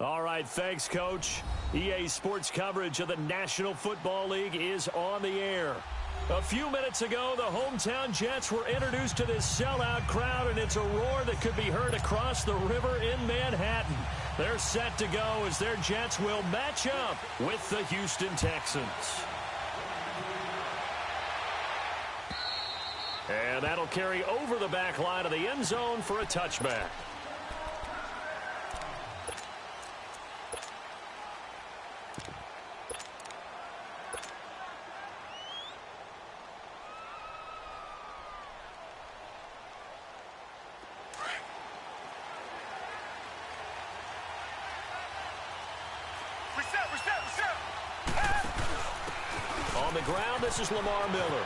All right, thanks, Coach. EA Sports coverage of the National Football League is on the air. A few minutes ago, the hometown Jets were introduced to this sellout crowd, and it's a roar that could be heard across the river in Manhattan. They're set to go as their Jets will match up with the Houston Texans. And that'll carry over the back line of the end zone for a touchback. On the ground, this is Lamar Miller.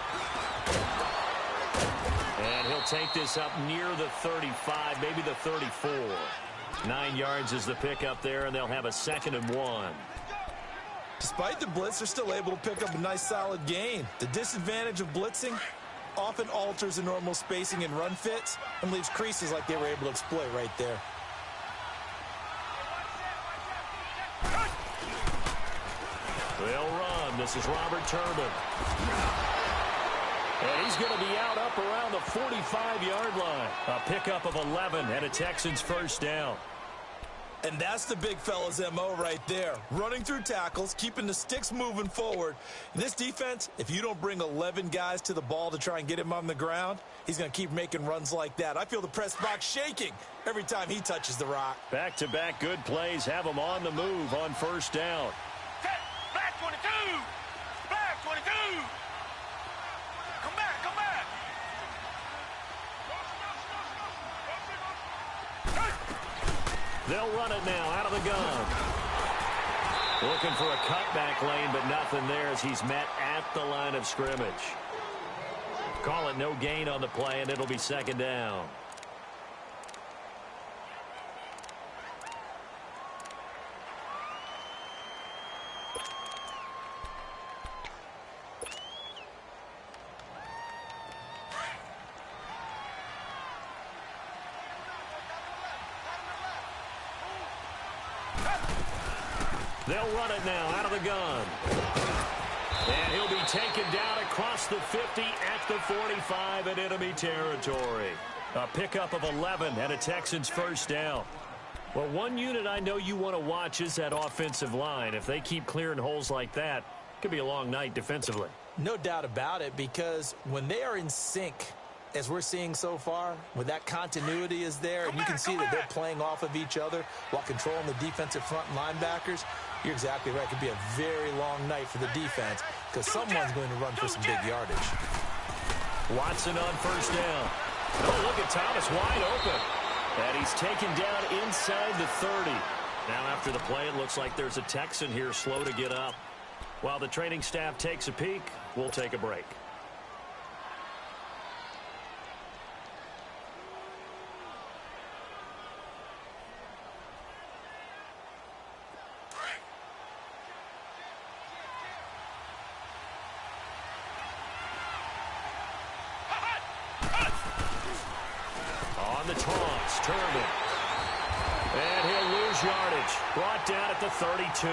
And he'll take this up near the 35, maybe the 34. 9 yards is the pickup there, and they'll have a 2nd and 1. Despite the blitz, they're still able to pick up a nice solid gain. The disadvantage of blitzing often alters the normal spacing and run fits and leaves creases like they were able to exploit right there. They'll run. This is Robert Turbin. And he's going to be out up around the 45-yard line. A pickup of 11 and a Texans first down. And that's the big fella's MO right there. Running through tackles, keeping the sticks moving forward. In this defense, if you don't bring 11 guys to the ball to try and get him on the ground, he's going to keep making runs like that. I feel the press box shaking every time he touches the rock. Back-to-back good plays have him on the move on first down. Black 22! Black 22! Come back, come back! They'll run it now out of the gun. Looking for a cutback lane, but nothing there as he's met at the line of scrimmage. Call it no gain on the play, and it'll be 2nd down. They'll run it now out of the gun. And he'll be taken down across the 50 at the 45 in enemy territory. A pickup of 11 and a Texans first down. Well, one unit I know you want to watch is that offensive line. If they keep clearing holes like that, it could be a long night defensively. No doubt about it, because when they are in sync, as we're seeing so far, when that continuity is there, and you can see that they're playing off of each other while controlling the defensive front linebackers, you're exactly right. It could be a very long night for the defense because someone's going to run for some big yardage. Watson on first down. Oh, look at Thomas wide open. And he's taken down inside the 30. Now after the play, it looks like there's a Texan here slow to get up. While the training staff takes a peek, we'll take a break. On the taunts, Turbin. And he'll lose yardage. Brought down at the 32.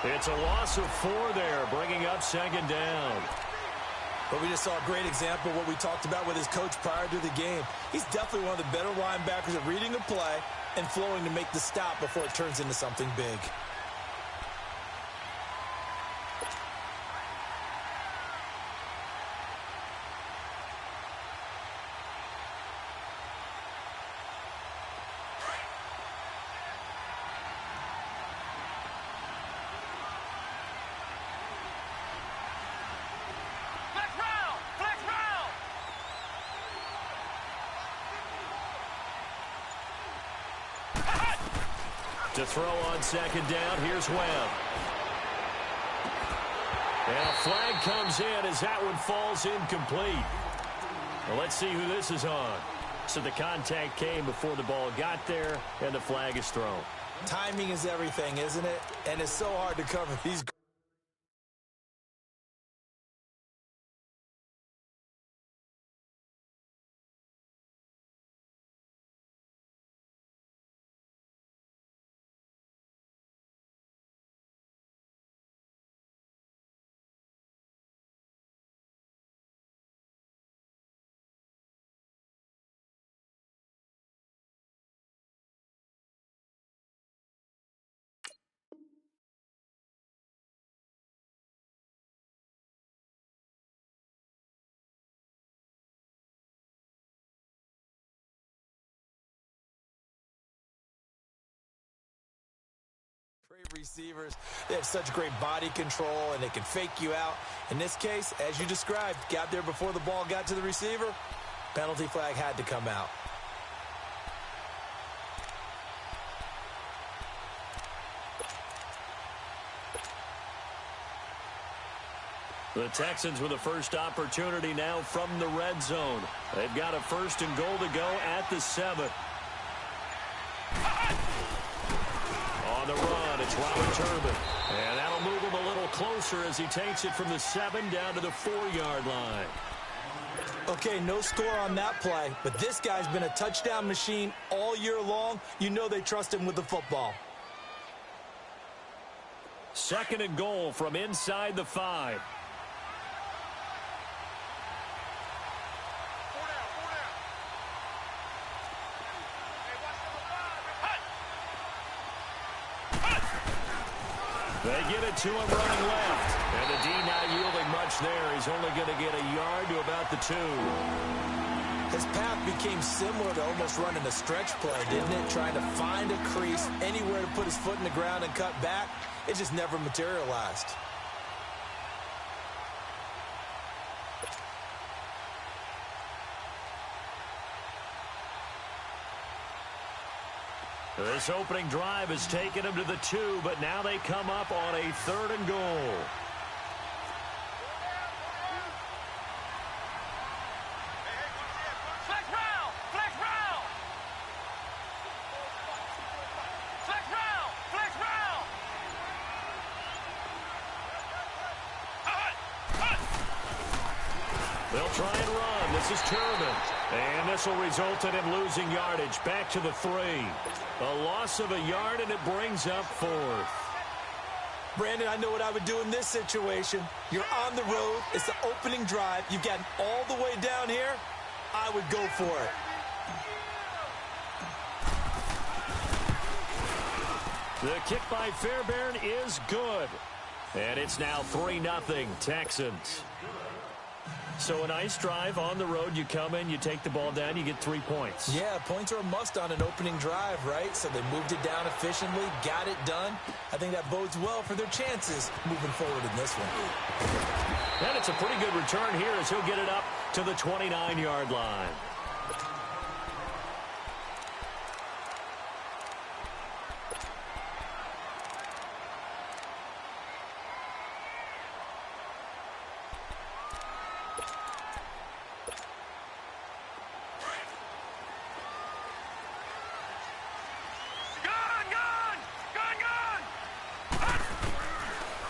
It's a loss of 4 there, bringing up 2nd down. But we just saw a great example of what we talked about with his coach prior to the game. He's definitely one of the better linebackers at reading a play and flowing to make the stop before it turns into something big. To throw on 2nd down, here's Webb. And a flag comes in as that one falls incomplete. Well, let's see who this is on. So the contact came before the ball got there, and the flag is thrown. Timing is everything, isn't it? And it's so hard to cover these Great receivers. They have such great body control, and they can fake you out. In this case, as you described, got there before the ball got to the receiver. Penalty flag had to come out. The Texans with the first opportunity now from the red zone. They've got a 1st and goal to go at the 7. On the run, it's Robert Turbin. And that'll move him a little closer as he takes it from the 7 down to the 4-yard line. Okay, no score on that play, but this guy's been a touchdown machine all year long. You know they trust him with the football. 2nd and goal from inside the 5. They get it to him running left. And the D not yielding much there. He's only going to get a yard to about the 2. His path became similar to almost running a stretch play, didn't it? Trying to find a crease, anywhere to put his foot in the ground and cut back. It just never materialized. This opening drive has taken him to the 2, but now they come up on a 3rd and goal. Flex round! Flex round! Flex round! Flex round! They'll try and run. This is Turbin. And this will result in him losing yardage back to the 3. A loss of a yard, and it brings up 4th. Brandon, I know what I would do in this situation. You're on the road. It's the opening drive. You've gotten all the way down here. I would go for it. The kick by Fairbairn is good. And it's now 3-0 Texans. So a nice drive on the road. You come in, you take the ball down, you get 3 points. Yeah, points are a must on an opening drive, right? So they moved it down efficiently, got it done. I think that bodes well for their chances moving forward in this one. And it's a pretty good return here as he'll get it up to the 29-yard line.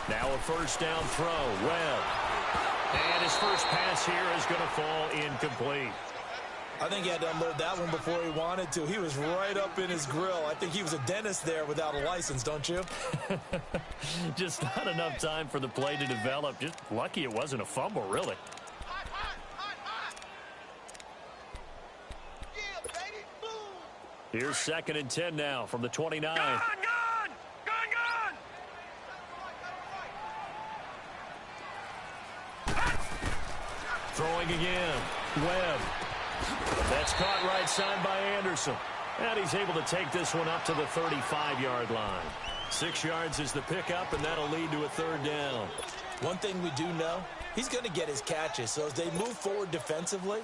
Now a 1st down throw. Webb. And his first pass here is going to fall incomplete. I think he had to unload that one before he wanted to. He was right up in his grill. I think he was a dentist there without a license, don't you? Just not enough time for the play to develop. Just lucky it wasn't a fumble, really. Here's 2nd and 10 now from the 29. Gun! Throwing again. Webb. That's caught right side by Anderson. And he's able to take this one up to the 35-yard line. 6 yards is the pickup, and that'll lead to a 3rd down. One thing we do know, he's going to get his catches. So as they move forward defensively,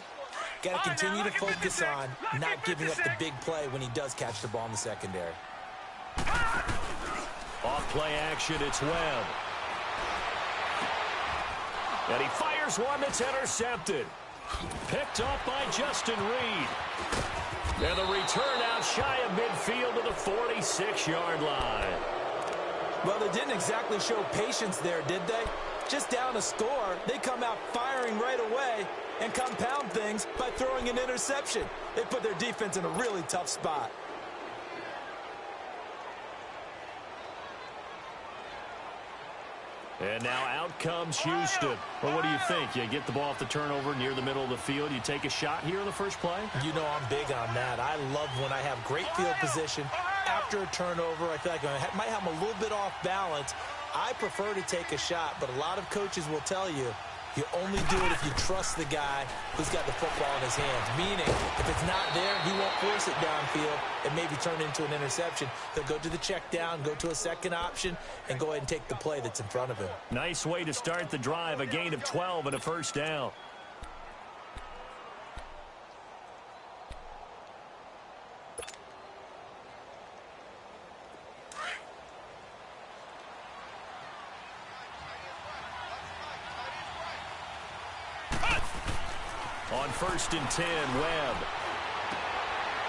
got to continue to focus on not giving up the big play when he does catch the ball in the secondary. Off play action, it's Webb. And he fires one that's intercepted. Picked off by Justin Reed. And the return out shy of midfield to the 46-yard line. Well, they didn't exactly show patience there, did they? Just down a score, they come out firing right away and compound things by throwing an interception. They put their defense in a really tough spot. And now out comes Houston. Well, what do you think? You get the ball off the turnover near the middle of the field. You take a shot here in the first play? You know I'm big on that. I love when I have great field position. After a turnover, I feel like I might have them a little bit off balance. I prefer to take a shot, but a lot of coaches will tell you You only do it if you trust the guy who's got the football in his hands. Meaning, if it's not there, he won't force it downfield and maybe turn into an interception. He'll go to the check down, go to a second option, and go ahead and take the play that's in front of him. Nice way to start the drive, a gain of 12 and a first down. On 1st and 10, Webb.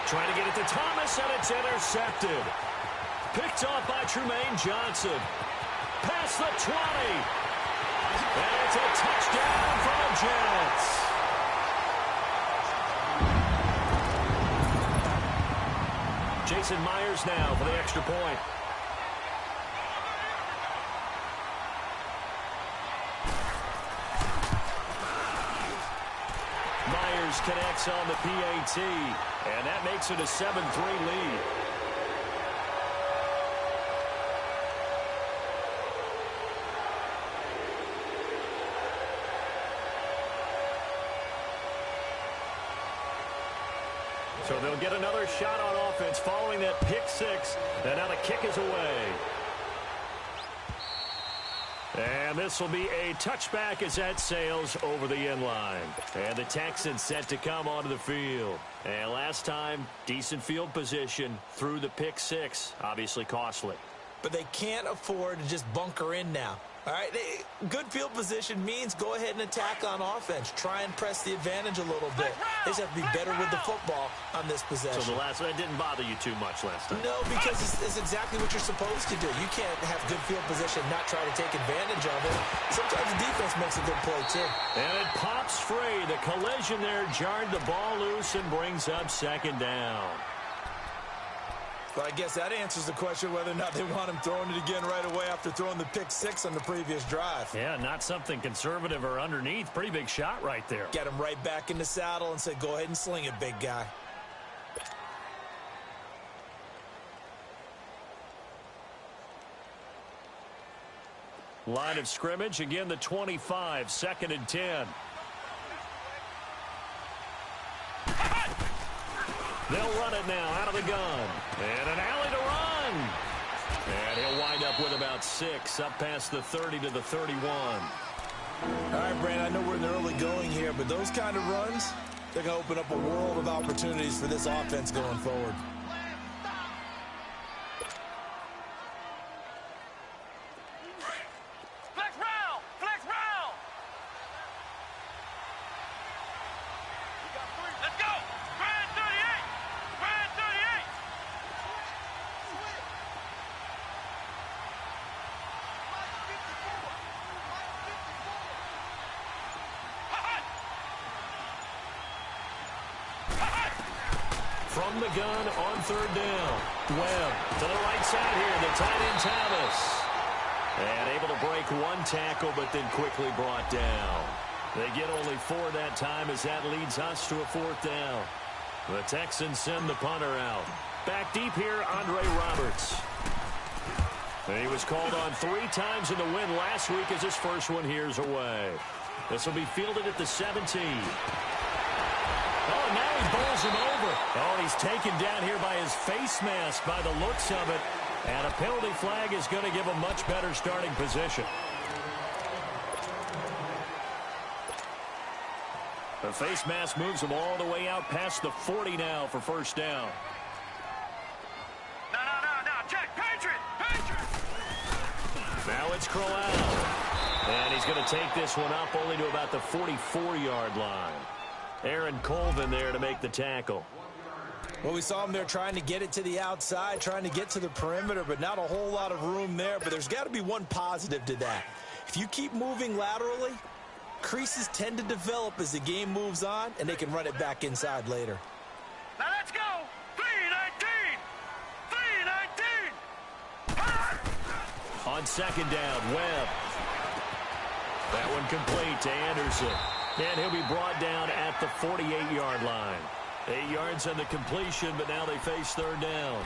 Trying to get it to Thomas, and it's intercepted. Picked off by Trumaine Johnson. Past the 20. And it's a touchdown for the Jets. Jason Myers now for the extra point. Myers connects on the PAT, and that makes it a 7-3 lead. So they'll get another shot on offense following that pick six, and now the kick is away. And this will be a touchback as that sails over the end line. And the Texans set to come onto the field. And last time, decent field position through the pick six. Obviously costly. But they can't afford to just bunker in now. All right, good field position means go ahead and attack on offense. Try and press the advantage a little bit. They just have to be better with the football on this possession. So the last one didn't bother you too much last time? No, because it's exactly what you're supposed to do. You can't have good field position, not try to take advantage of it. Sometimes the defense makes a good play, too. And it pops free. The collision there jarred the ball loose and brings up second down. But I guess that answers the question whether or not they want him throwing it again right away after throwing the pick six on the previous drive. Yeah, not something conservative or underneath. Pretty big shot right there. Get him right back in the saddle and said, go ahead and sling it, big guy. Line of scrimmage, again the 25, 2nd and 10. They'll run it now out of the gun. And an alley to run. And he'll wind up with about 6, up past the 30 to the 31. All right, Brandon, I know we're in the early going here, but those kind of runs, they're going to open up a world of opportunities for this offense going forward. Flex round! Flex round! Let's go! Grand 38! Grand 38! From the gun on 3rd down. Webb to the right side here. The tight end Thomas. And able to break one tackle, but then quickly brought down. They get only 4 that time as that leads us to a 4th down. The Texans send the punter out. Back deep here, Andre Roberts. And he was called on 3 times in the win last week as his first one here's away. This will be fielded at the 17. Oh, and now he bowls him over. Oh, he's taken down here by his face mask by the looks of it. And a penalty flag is going to give him much better starting position. The face mask moves him all the way out past the 40 now for first down. No, check! Patriot! Patriot! Now it's Crowell. And he's going to take this one up only to about the 44-yard line. Aaron Colvin there to make the tackle. Well, we saw him there trying to get it to the outside, trying to get to the perimeter, but not a whole lot of room there. But there's got to be one positive to that. If you keep moving laterally, creases tend to develop as the game moves on, and they can run it back inside later. Now let's go! 3-19! 3-19! On 2nd down, Webb. That one complete to Anderson. And he'll be brought down at the 48-yard line. 8 yards on the completion, but now they face 3rd down.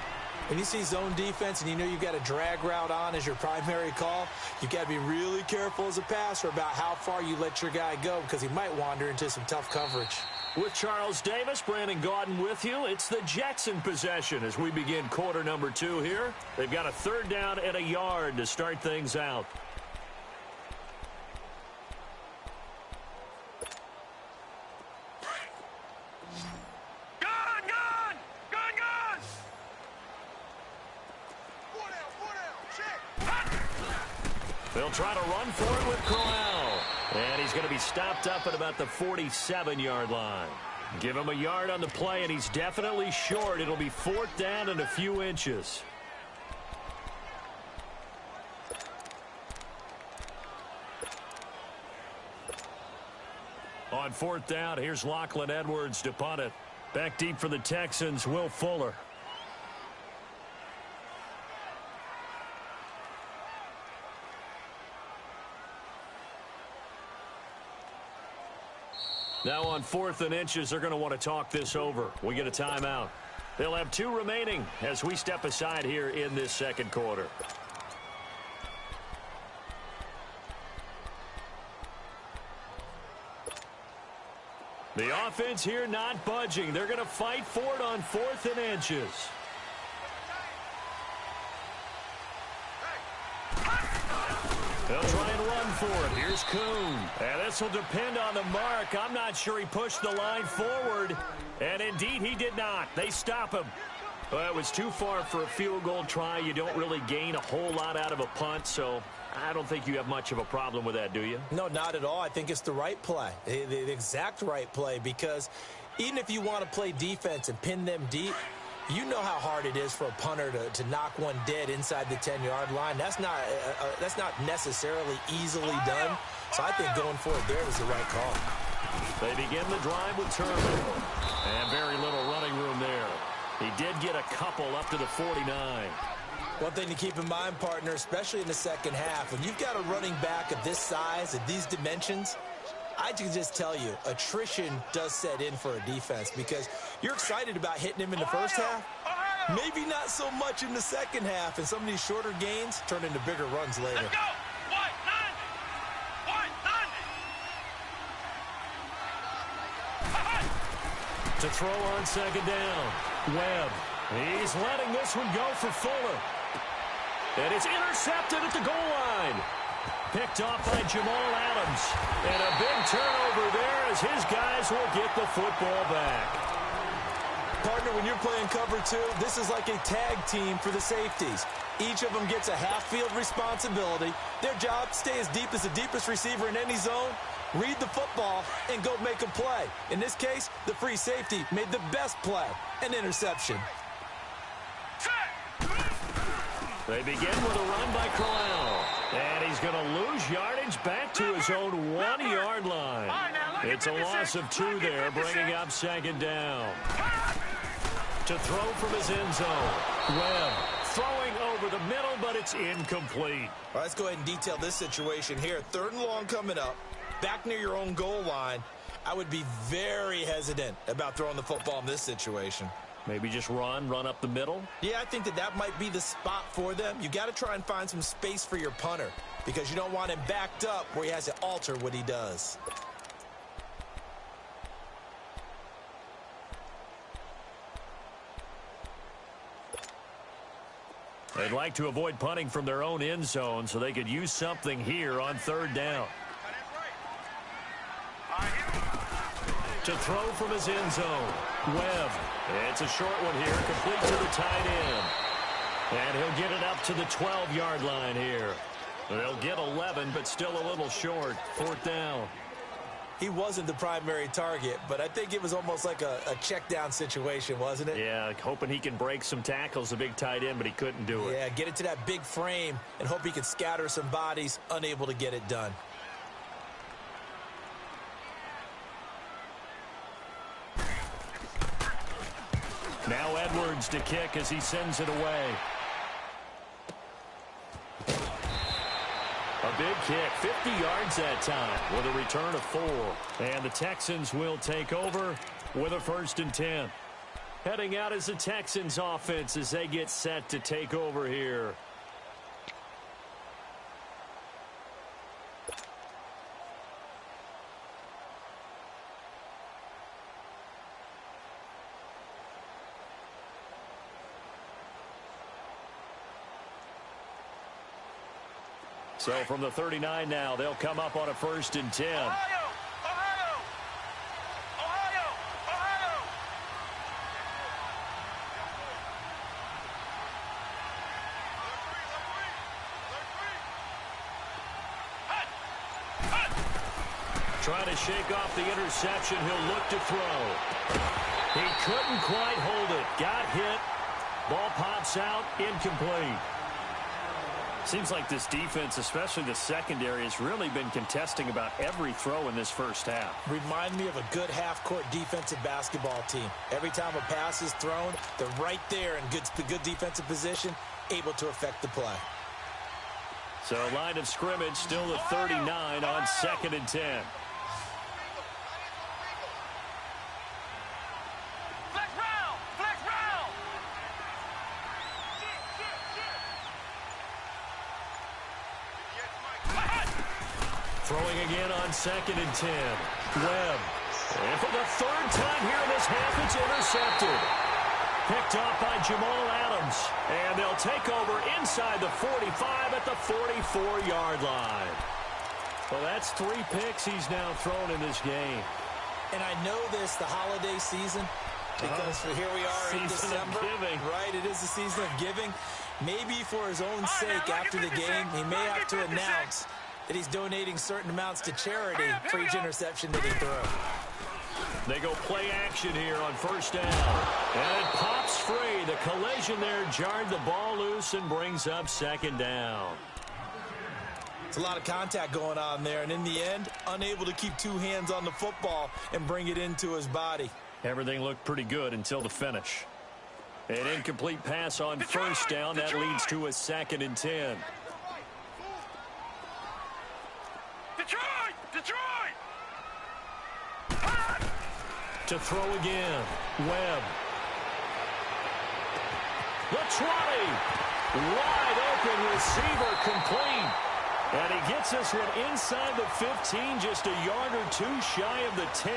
When you see zone defense and you know you've got a drag route on as your primary call, you've got to be really careful as a passer about how far you let your guy go because he might wander into some tough coverage. With Charles Davis, Brandon Gaudin with you. It's the Jets in possession as we begin quarter number 2 here. They've got a 3rd down and a yard to start things out. They'll try to run for it with Corral. And he's going to be stopped up at about the 47-yard line. Give him a yard on the play, and he's definitely short. It'll be 4th down and a few inches. On 4th down, here's Lachlan Edwards to punt it. Back deep for the Texans, Will Fuller. Now on 4th and inches, they're going to want to talk this over. We get a timeout. They'll have 2 remaining as we step aside here in this second quarter. The offense here not budging. They're going to fight for it on 4th and inches. They'll try and run for it. Here's Kuhn. And this will depend on the mark. I'm not sure he pushed the line forward. And indeed, he did not. They stop him. Well, it was too far for a field goal try. You don't really gain a whole lot out of a punt, so I don't think you have much of a problem with that, do you? No, not at all. I think it's the right play, the exact right play, because even if you want to play defense and pin them deep, you know how hard it is for a punter to knock one dead inside the 10-yard line. That's not necessarily easily done. So I think going for it there was the right call. They begin the drive with Turner. And very little running room there. He did get a couple up to the 49. One thing to keep in mind, partner, especially in the second half, when you've got a running back of this size, of these dimensions, I can just tell you, attrition does set in for a defense because you're excited about hitting him in the first half. Maybe not so much in the second half, and some of these shorter gains turn into bigger runs later. Let's go! White 90! To throw on second down, Webb. He's letting this one go for Fuller. And it's intercepted at the goal line. Picked off by Jamal Adams. And a big turnover there as his guys will get the football back. Partner, when you're playing cover 2, this is like a tag team for the safeties. Each of them gets a half-field responsibility. Their job, stay as deep as the deepest receiver in any zone, read the football, and go make a play. In this case, the free safety made the best play, an interception. They begin with a run by Corral. And he's going to lose yardage back to his own 1-yard line. It's a loss of 2 there, bringing up second down. To throw from his end zone. Webb throwing over the middle, but it's incomplete. All right, let's go ahead and detail this situation here. 3rd and long coming up, back near your own goal line. I would be very hesitant about throwing the football in this situation. Maybe just run up the middle? Yeah, I think that might be the spot for them. You got to try and find some space for your punter because you don't want him backed up where he has to alter what he does. They'd like to avoid punting from their own end zone so they could use something here on 3rd down. To throw from his end zone, Webb. It's a short one here, complete to the tight end. And he'll get it up to the 12-yard line here. They'll get 11, but still a little short. 4th down. He wasn't the primary target, but I think it was almost like a check-down situation, wasn't it? Yeah, hoping he can break some tackles, a big tight end, but he couldn't do it. Yeah, get it to that big frame and hope he could scatter some bodies, unable to get it done. Now Edwards to kick as he sends it away. A big kick, 50 yards that time with a return of 4. And the Texans will take over with a 1st and 10. Heading out as the Texans offense as they get set to take over here. So from the 39 now, they'll come up on a 1st and 10. Ohio! Ohio! Ohio! Ohio! Trying to shake off the interception. He'll look to throw. He couldn't quite hold it. Got hit. Ball pops out. Incomplete. Seems like this defense, especially the secondary, has really been contesting about every throw in this first half. Remind me of a good half-court defensive basketball team. Every time a pass is thrown, they're right there in good defensive position, able to affect the play. So line of scrimmage still at 39 on 2nd and 10. Flex round! Flex round! Throwing again on 2nd and 10. Webb. And for the 3rd time here in this half, it's intercepted. Picked off by Jamal Adams. And they'll take over inside the 45 at the 44-yard line. Well, that's 3 picks he's now thrown in this game. And I know this, the holiday season, because here we are in December. Right, it is the season of giving. Maybe for his own sake, after the game, he may have to announce that he's donating certain amounts to charity for each interception that he throws. They go play action here on 1st down. And it pops free. The collision there jarred the ball loose and brings up 2nd down. It's a lot of contact going on there, and in the end, unable to keep 2 hands on the football and bring it into his body. Everything looked pretty good until the finish. An incomplete pass on 1st down. That leads to a 2nd and 10. Detroit! Detroit! To throw again. Webb. The 20. Wide open receiver complete. And he gets this one inside the 15, just a yard or 2 shy of the 10.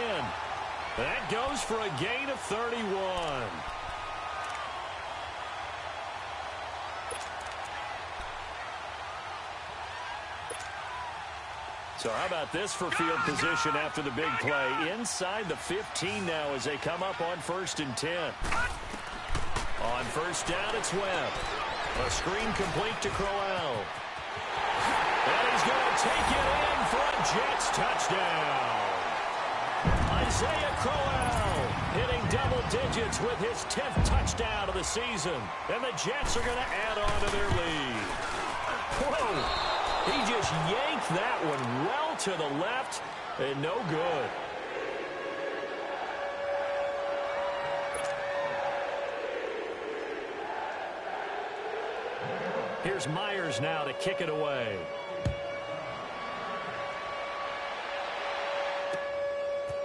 That goes for a gain of 31. So how about this for field position after the big play? Inside the 15 now as they come up on 1st and 10. On 1st down, it's Webb. A screen complete to Crowell. And he's going to take it in for a Jets touchdown. Isaiah Crowell hitting double digits with his 10th touchdown of the season. And the Jets are going to add on to their lead. Whoa! He just yanked that one well to the left and no good. Here's Myers now to kick it away.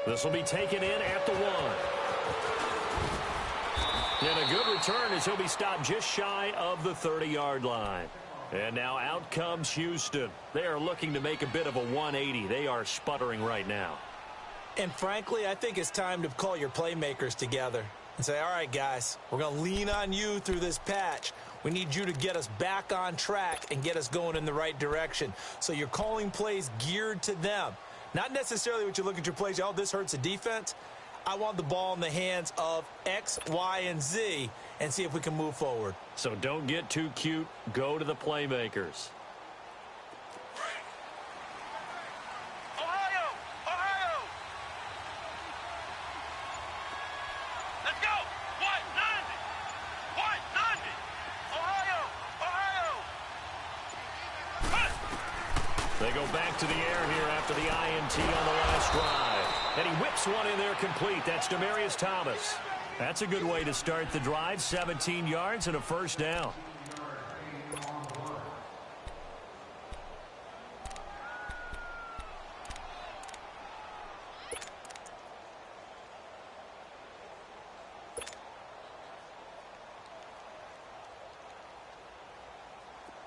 This will be taken in at the 1. And a good return as he'll be stopped just shy of the 30-yard line. And now out comes Houston. They are looking to make a bit of a 180. They are sputtering right now. And frankly, I think it's time to call your playmakers together and say, all right, guys, we're going to lean on you through this patch. We need you to get us back on track and get us going in the right direction. So you're calling plays geared to them. Not necessarily what you look at your plays, oh, this hurts the defense. I want the ball in the hands of X, Y, and Z and see if we can move forward. So don't get too cute. Go to the playmakers. Ohio! Ohio! Let's go! White 90! White 90! Ohio! Ohio! They go back to the air here after the INT on the last drive. And he whips one in there complete. That's Demaryius Thomas. That's a good way to start the drive. 17 yards and a 1st down.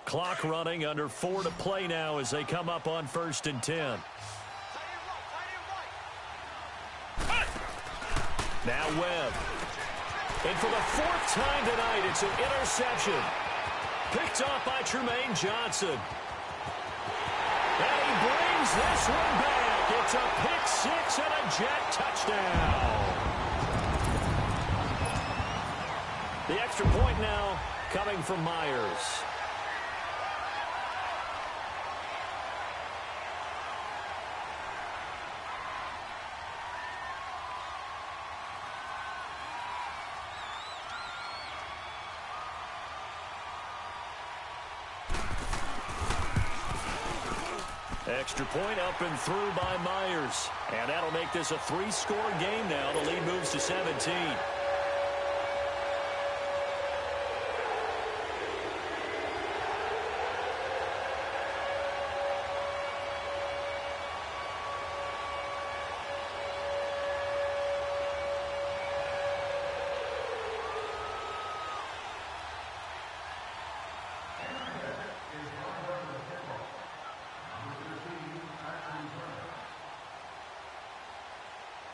Clock running, under 4 to play now as they come up on 1st and 10. Now Webb. And for the 4th time tonight, it's an interception. Picked off by Trumaine Johnson. And he brings this one back. It's a pick 6 and a Jet touchdown. The extra point now coming from Myers. Extra point up and through by Myers. And that'll make this a 3-score game now. The lead moves to 17.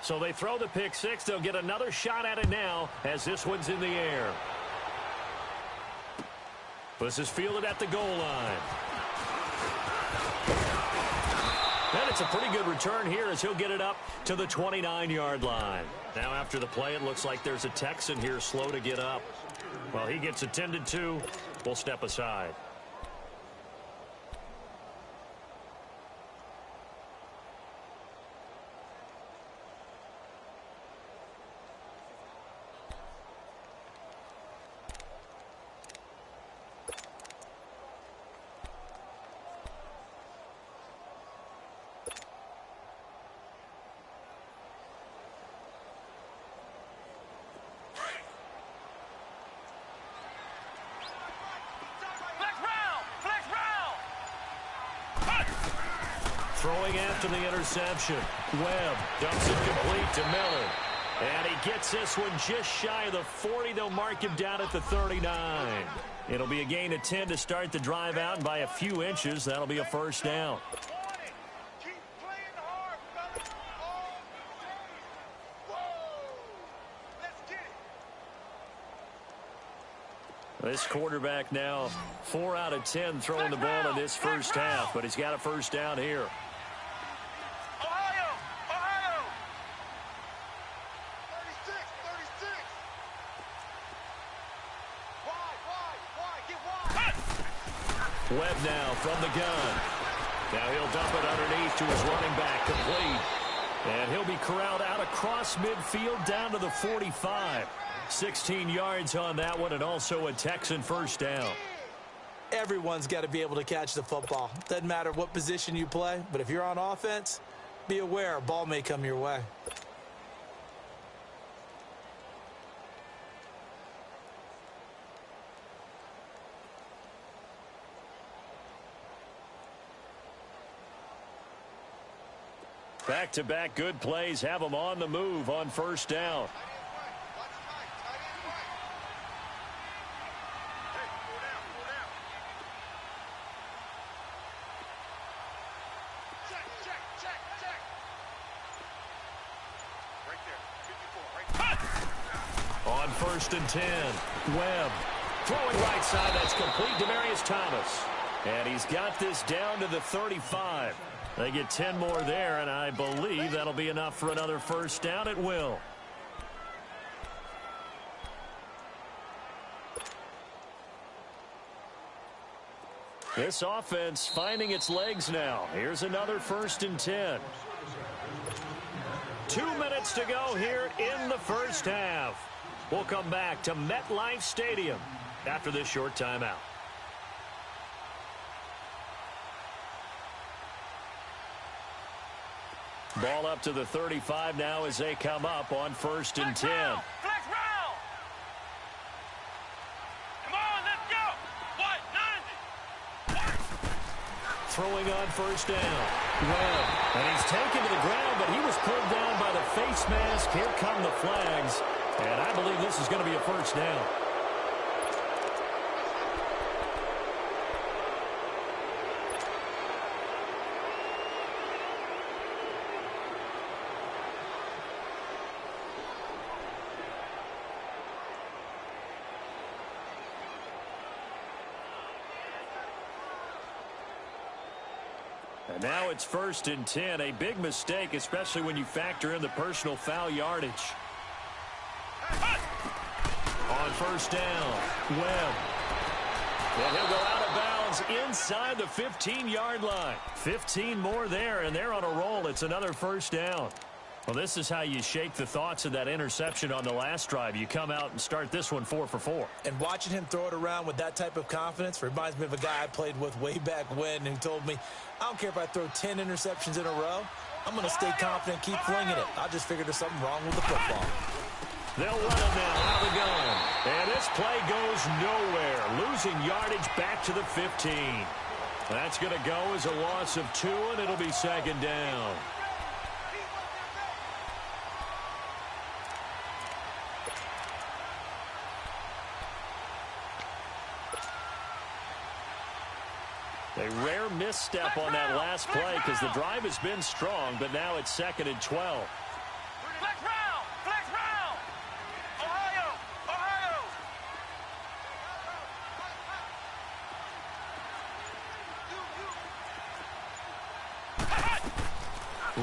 So they throw the pick 6. They'll get another shot at it now as this one's in the air. This is fielded at the goal line. And it's a pretty good return here as he'll get it up to the 29-yard line. Now after the play, it looks like there's a Texan here slow to get up. Well, he gets attended to. We'll step aside. Throwing after the interception. Webb dumps it complete to Miller. And he gets this one just shy of the 40. They'll mark him down at the 39. It'll be a gain of 10 to start the drive out, and by a few inches, that'll be a first down. This quarterback now 4 out of 10 throwing the ball in this first half, but he's got a first down here. Webb now from the gun. Now he'll dump it underneath to his running back, complete. And he'll be corralled out across midfield down to the 45. 16 yards on that one, and also a Texan first down. Everyone's got to be able to catch the football. Doesn't matter what position you play, but if you're on offense, be aware a ball may come your way. Back-to-back good plays have them on the move on first down. On 1st and 10, Webb throwing right side. That's complete. Demaryius Thomas. And he's got this down to the 35. They get 10 more there, and I believe that'll be enough for another first down. It will. This offense finding its legs now. Here's another 1st and 10. 2 minutes to go here in the first half. We'll come back to MetLife Stadium after this short timeout. Ball up to the 35 now as they come up on 1st and 10. Flex round. Come on, let's go. What? 90. Throwing on first down. Webb. And he's taken to the ground, but he was pulled down by the face mask. Here come the flags. And I believe this is going to be a first down. And now it's 1st and 10. A big mistake, especially when you factor in the personal foul yardage. On 1st down, Webb. And he'll go out of bounds inside the 15-yard line. 15 more there, and they're on a roll. It's another 1st down. Well, this is how you shake the thoughts of that interception on the last drive. You come out and start this one 4 for 4. And watching him throw it around with that type of confidence reminds me of a guy I played with way back when who told me, I don't care if I throw 10 interceptions in a row. I'm going to stay confident, keep flinging it. I just figured there's something wrong with the football. They'll run it now out of the gun. And this play goes nowhere. Losing yardage back to the 15. That's going to go as a loss of 2, and it'll be 2nd down. A rare misstep on that last play because the drive has been strong, but now it's 2nd and 12. Flex round! Flex round! Ohio! Ohio!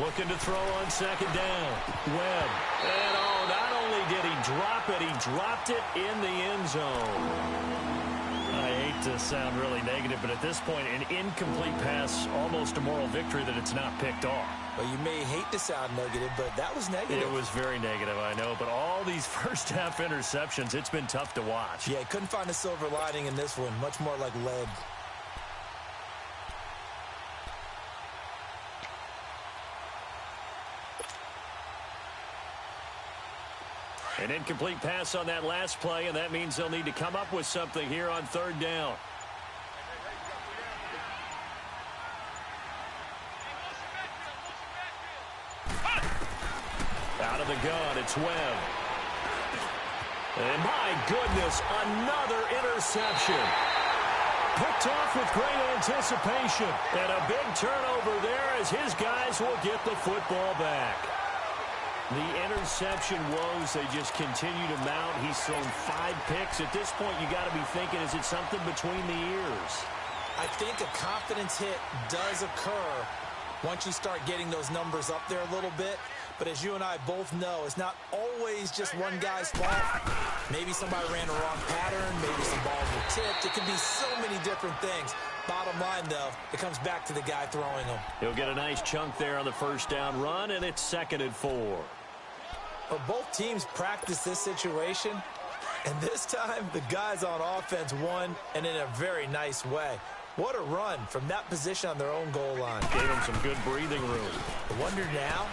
Looking to throw on 2nd down. Webb. And not only did he drop it, he dropped it in the end zone. I hate to sound really negative, but at this point, an incomplete pass, almost a moral victory that it's not picked off. Well, you may hate to sound negative, but that was negative. It was very negative, I know, but all these first-half interceptions, it's been tough to watch. Yeah, couldn't find a silver lining in this one. Much more like lead. An incomplete pass on that last play, and that means they'll need to come up with something here on 3rd down. Out of the gun, it's Webb. And my goodness, another interception. Picked off with great anticipation. And a big turnover there as his guys will get the football back. The interception woes, they just continue to mount. He's thrown 5 picks. At this point, you got to be thinking, is it something between the ears? I think a confidence hit does occur once you start getting those numbers up there a little bit. But as you and I both know, it's not always just one guy's fault. Maybe somebody ran a wrong pattern. Maybe some balls were tipped. It can be so many different things. Bottom line, though, it comes back to the guy throwing them. He'll get a nice chunk there on the 1st down run, and it's 2nd and 4. Well, both teams practice this situation, and this time the guys on offense won, and in a very nice way. What a run from that position on their own goal line. Gave them some good breathing room. I wonder now,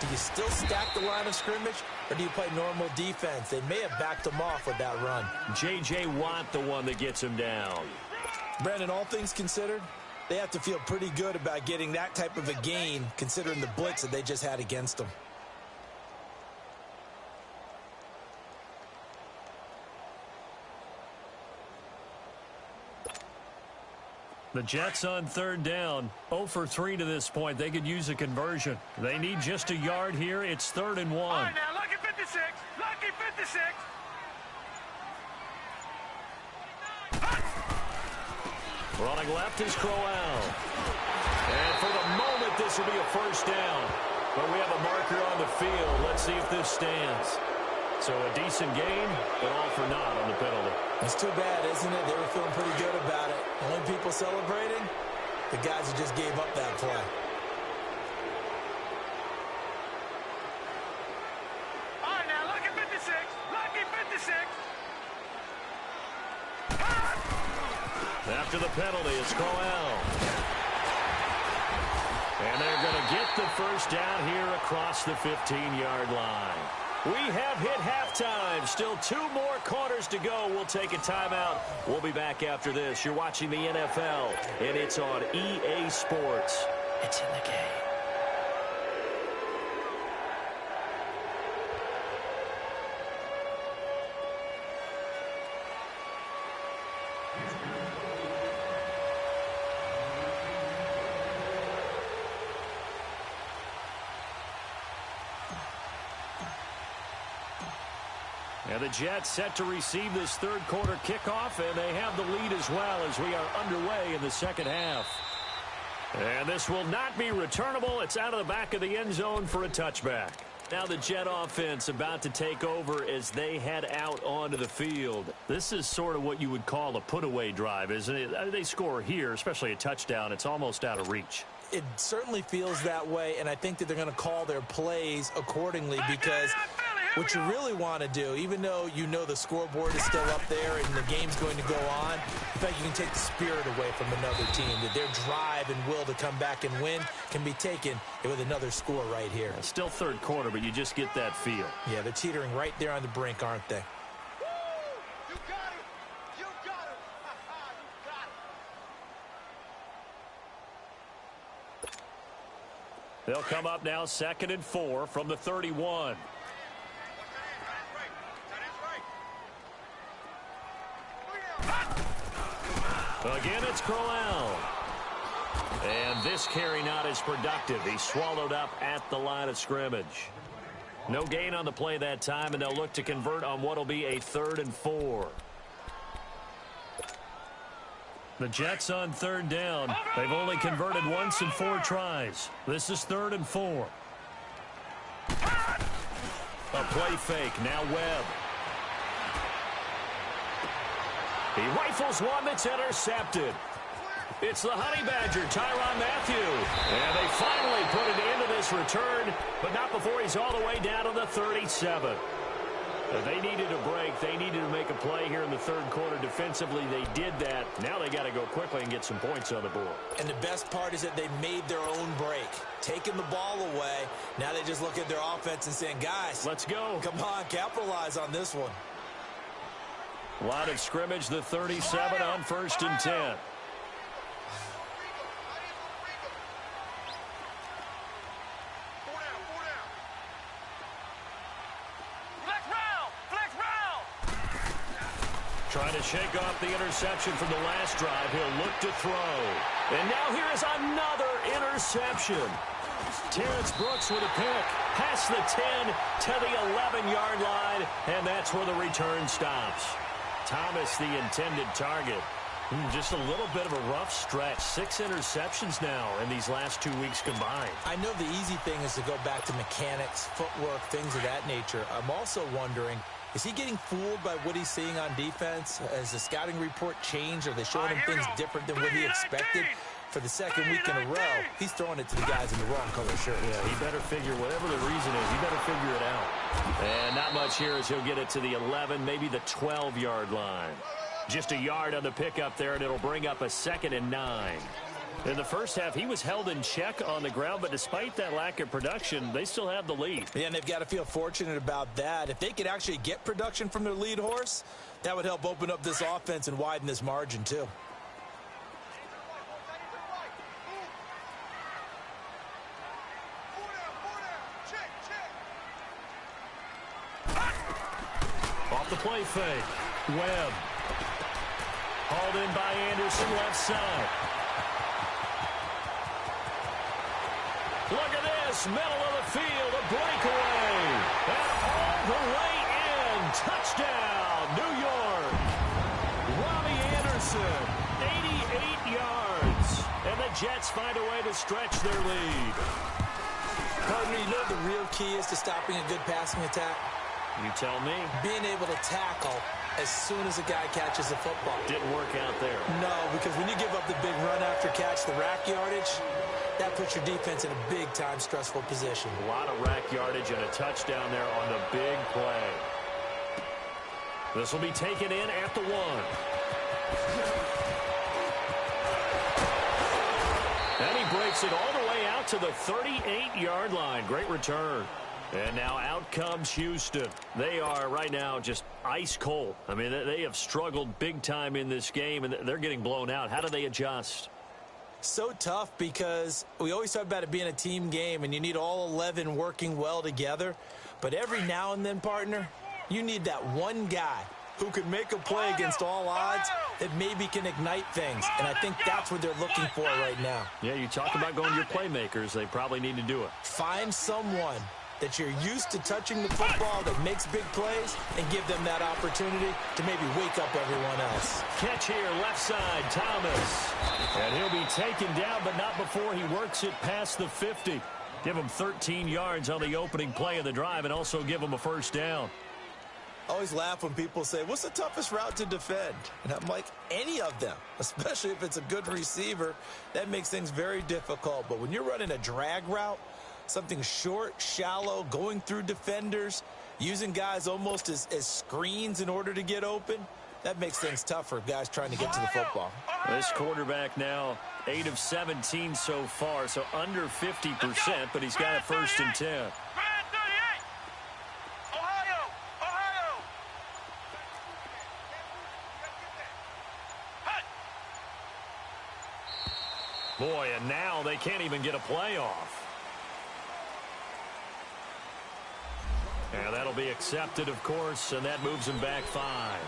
do you still stack the line of scrimmage, or do you play normal defense? They may have backed them off with that run. J.J. Watt, the one that gets him down. Brandon, all things considered, they have to feel pretty good about getting that type of a gain, considering the blitz that they just had against them. The Jets on 3rd down, 0 for 3 to this point. They could use a conversion. They need just a yard here. It's 3rd and 1. All right, now, lucky 56. Lucky 56. Running left is Crowell. And for the moment, this will be a 1st down. But we have a marker on the field. Let's see if this stands. So a decent gain, but all for naught on the penalty. It's too bad, isn't it? They were feeling pretty good about it. Only people celebrating, the guys who just gave up that play. All right, now, lucky 56. Lucky 56. After the penalty, it's Crowell. And they're going to get the 1st down here across the 15-yard line. We have hit halftime. Still 2 more quarters to go. We'll take a timeout. We'll be back after this. You're watching the NFL, and it's on EA Sports. It's in the game. And the Jets set to receive this 3rd quarter kickoff, and they have the lead as well as we are underway in the 2nd half. And this will not be returnable. It's out of the back of the end zone for a touchback. Now the Jet offense about to take over as they head out onto the field. This is sort of what you would call a put-away drive, isn't it? They score here, especially a touchdown. It's almost out of reach. It certainly feels that way, and I think that they're going to call their plays accordingly because what you really want to do, even though you know the scoreboard is still up there and the game's going to go on, in fact, you can take the spirit away from another team, that their drive and will to come back and win can be taken with another score right here. It's still third quarter, but you just get that feel. Yeah, they're teetering right there on the brink, aren't they? You got it. You got it. You got it. They'll come up now 2nd and 4 from the 31. Again, it's Crowell. And this carry not as productive. He's swallowed up at the line of scrimmage. No gain on the play that time, and they'll look to convert on what will be a 3rd and 4. The Jets on 3rd down. They've only converted once in 4 tries. This is 3rd and 4. A play fake. Now Webb. He rifles one that's intercepted. It's the Honey Badger, Tyrann Mathieu. And they finally put an end to this return, but not before he's all the way down to the 37. They needed a break. They needed to make a play here in the 3rd quarter. Defensively, they did that. Now they got to go quickly and get some points on the board. And the best part is that they made their own break. Taking the ball away. Now they just look at their offense and saying, guys, let's go. Come on, capitalize on this one. Line of scrimmage, the 37 on 1st and 10. Trying to shake off the interception from the last drive. He'll look to throw. And now here is another interception. Terrence Brooks with a pick. Past the 10 to the 11-yard line. And that's where the return stops. Thomas, the intended target. Just a little bit of a rough stretch. 6 interceptions now in these last 2 weeks combined. I know the easy thing is to go back to mechanics, footwork, things of that nature. I'm also wondering, is he getting fooled by what he's seeing on defense? Has the scouting report changed? Are they showing him things different than what he expected? For the 2nd week in a row, he's throwing it to the guys in the wrong color shirt. Yeah, he better figure, whatever the reason is, he better figure it out. And not much here as he'll get it to the 11, maybe the 12-yard line. Just a yard on the pickup there, and it'll bring up a 2nd and 9. In the first half, he was held in check on the ground, but despite that lack of production, they still have the lead. Yeah, and they've got to feel fortunate about that. If they could actually get production from their lead horse, that would help open up this offense and widen this margin, too. Off the play fake. Webb. Hauled in by Anderson, left side. Look at this, middle of the field, a breakaway. And all the way in. Touchdown, New York. Robbie Anderson, 88 yards. And the Jets find a way to stretch their lead. Partner, you know what the real key is to stopping a good passing attack? You tell me. Being able to tackle as soon as a guy catches the football. Didn't work out there. No, because when you give up the big run after catch, the rack yardage, that puts your defense in a big-time stressful position. A lot of rack yardage and a touchdown there on the big play. This will be taken in at the 1. And he breaks it all the way out to the 38-yard line. Great return. And now out comes Houston. They are right now just ice cold. I mean, they have struggled big time in this game, and they're getting blown out. How do they adjust? So tough because we always talk about it being a team game, and you need all 11 working well together. But every now and then, partner, you need that one guy who can make a play against all odds that maybe can ignite things. And I think that's what they're looking for right now. Yeah, you talk about going to your playmakers. They probably need to do it. Find someone that you're used to touching the football that makes big plays and give them that opportunity to maybe wake up everyone else. Catch here, left side, Thomas. And he'll be taken down, but not before he works it past the 50. Give him 13 yards on the opening play of the drive and also give him a first down. I always laugh when people say, what's the toughest route to defend? And I'm like, any of them, especially if it's a good receiver. That makes things very difficult. But when you're running a drag route, something short, shallow, going through defenders, using guys almost as screens in order to get open, that makes things tough for guys trying to get to the football. This quarterback now 8 of 17 so far, so under 50%, but he's got a 1st and 10. Boy, and now they can't even get a playoff. And that'll be accepted, of course, and that moves him back 5.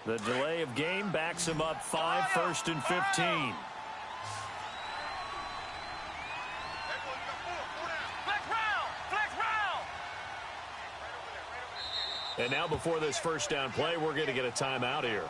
The delay of game backs him up 5, 1st and 15. And now before this first down play, we're going to get a timeout here.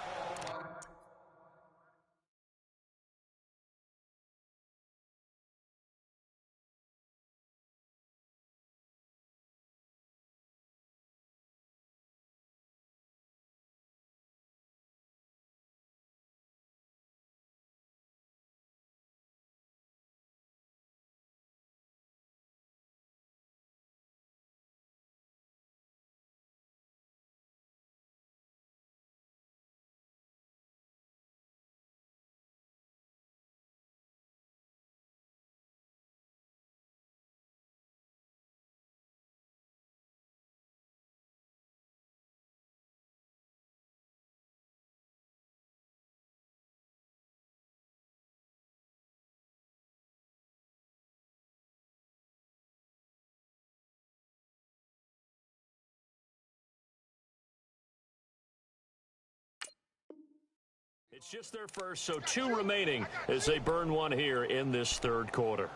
It's just their first, so 2 remaining as they burn one here in this 3rd quarter.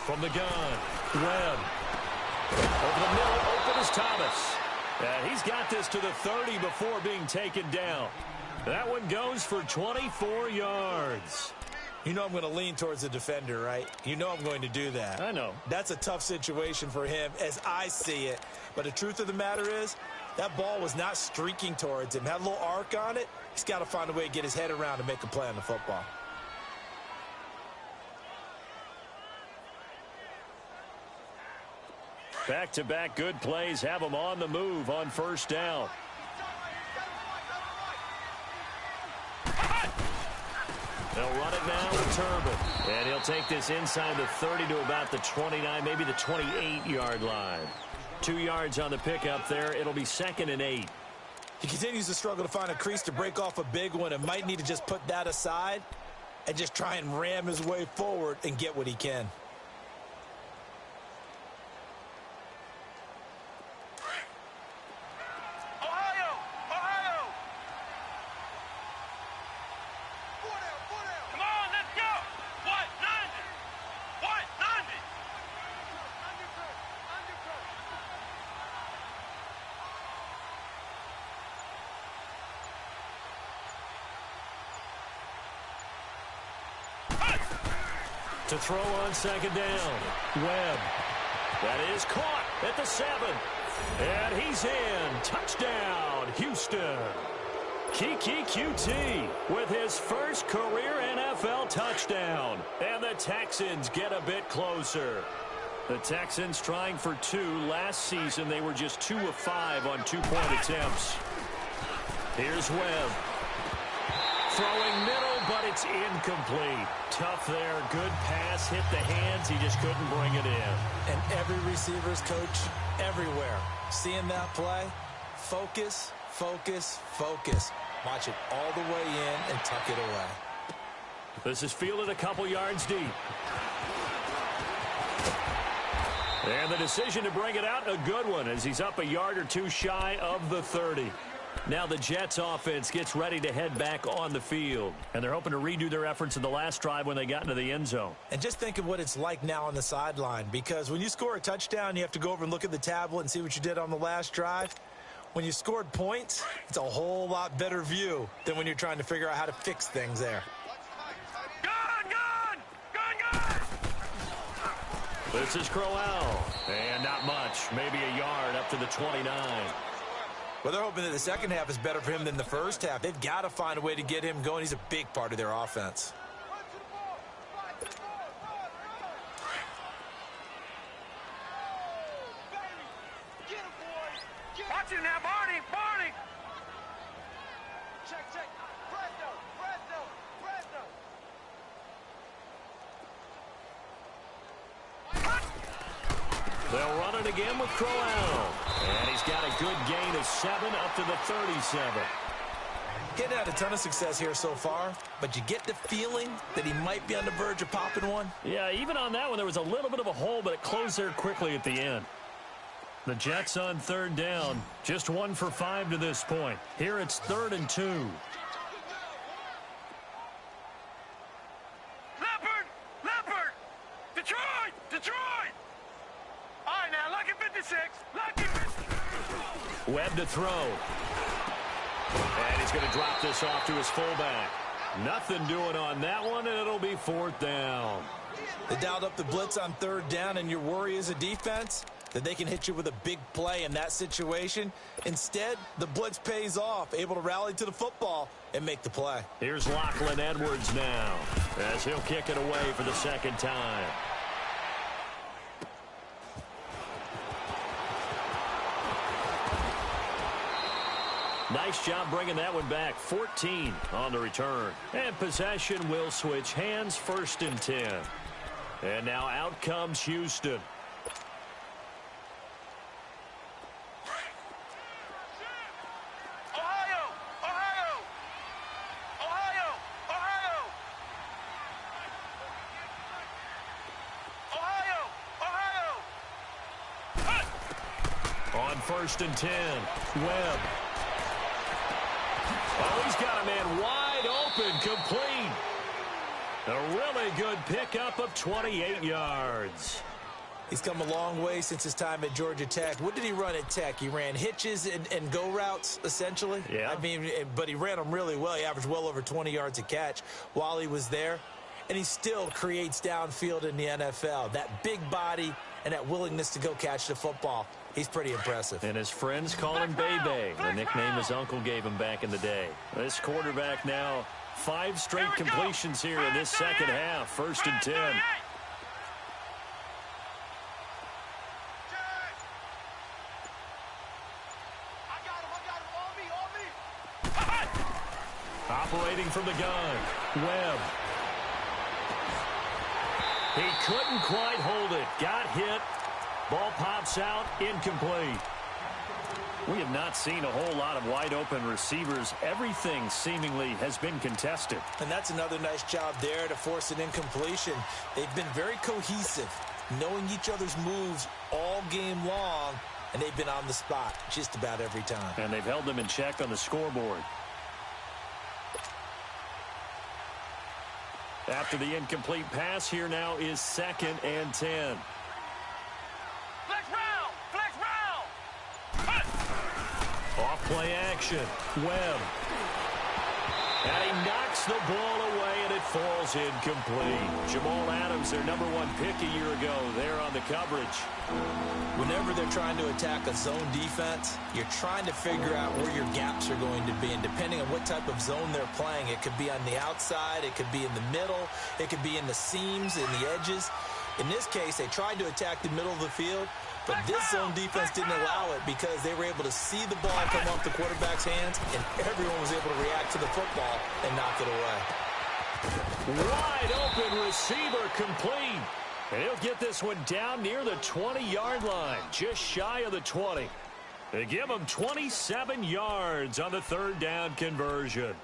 From the gun, Webb. Over the middle, open is Thomas. And he's got this to the 30 before being taken down. That one goes for 24 yards. You know I'm going to lean towards the defender, right? You know I'm going to do that. I know. That's a tough situation for him as I see it. But the truth of the matter is, that ball was not streaking towards him. Had a little arc on it. He's got to find a way to get his head around and make a play on the football. Back-to-back good plays have him on the move on first down. They'll run it now with Turbin. And he'll take this inside the 30 to about the 29, maybe the 28-yard line. 2 yards on the pickup there. It'll be 2nd and 8. He continues to struggle to find a crease to break off a big one and might need to just put that aside and just try and ram his way forward and get what he can. To throw on second down, Webb. That is caught at the 7. And he's in. Touchdown, Houston. Keke Coutee with his first career NFL touchdown. And the Texans get a bit closer. The Texans trying for 2. Last season, they were just 2 of 5 on 2-point attempts. Here's Webb. Throwing middle, but it's incomplete. Tough there. Good pass. Hit the hands. He just couldn't bring it in. And every receiver's coach everywhere, seeing that play, focus, focus, focus. Watch it all the way in and tuck it away. This is fielded a couple yards deep. And the decision to bring it out, a good one, as he's up a yard or two shy of the 30. Now the Jets offense gets ready to head back on the field. And they're hoping to redo their efforts in the last drive when they got into the end zone. And just think of what it's like now on the sideline, because when you score a touchdown, you have to go over and look at the tablet and see what you did on the last drive. When you scored points, it's a whole lot better view than when you're trying to figure out how to fix things there. This is Crowell. And not much. Maybe a yard up to the 29. Well, they're hoping that the second half is better for him than the first half. They've got to find a way to get him going. He's a big part of their offense. Watch it now, Barney! Barney! Check, check. Fresno! Fresno! Fresno! They'll run it again with Crowell. And he's got a good gain of 7 up to the 37. Getting had a ton of success here so far, but you get the feeling that he might be on the verge of popping one. Yeah, even on that one, there was a little bit of a hole, but it closed there quickly at the end. The Jets on third down, just 1 for 5 to this point. Here it's 3rd and 2. Leopard! Leopard! Detroit! Detroit! All right, now, lucky 56. Lucky 56. Webb to throw. And he's going to drop this off to his fullback. Nothing doing on that one, and it'll be 4th down. They dialed up the blitz on 3rd down, and your worry as a defense that they can hit you with a big play in that situation. Instead, the blitz pays off, able to rally to the football and make the play. Here's Lachlan Edwards now, as he'll kick it away for the second time. Nice job bringing that one back. 14 on the return. And possession will switch hands, 1st and 10. And now out comes Houston. Ohio! Ohio! Ohio! Ohio! Ohio! On 1st and 10, Webb. Oh, he's got a man wide open, complete. A really good pickup of 28 yards. He's come a long way since his time at Georgia Tech. What did he run at Tech? He ran hitches and go routes, essentially. Yeah. I mean, but he ran them really well. He averaged well over 20 yards a catch while he was there. And he still creates downfield in the NFL. That big body and that willingness to go catch the football. He's pretty impressive. And his friends call him Bebe, the nickname his uncle gave him back in the day. This quarterback now, 5 straight completions here in this second half. 1st and 10. Operating from the gun, Webb. He couldn't quite hold it. Got hit. Ball pops out, incomplete. We have not seen a whole lot of wide-open receivers. Everything seemingly has been contested. And that's another nice job there to force an incompletion. They've been very cohesive, knowing each other's moves all game long, and they've been on the spot just about every time. And they've held them in check on the scoreboard. After the incomplete pass, here now is 2nd and 10. Off play action. Webb. And he knocks the ball away, and it falls incomplete. Jamal Adams, their #1 pick a year ago, there on the coverage. Whenever they're trying to attack a zone defense, you're trying to figure out where your gaps are going to be. And depending on what type of zone they're playing, it could be on the outside, it could be in the middle, it could be in the seams, in the edges. In this case, they tried to attack the middle of the field, But this zone defense didn't allow it because they were able to see the ball come off the quarterback's hands, and everyone was able to react to the football and knock it away. Wide open receiver complete. And he'll get this one down near the 20-yard line, just shy of the 20. They give him 27 yards on the third down conversion.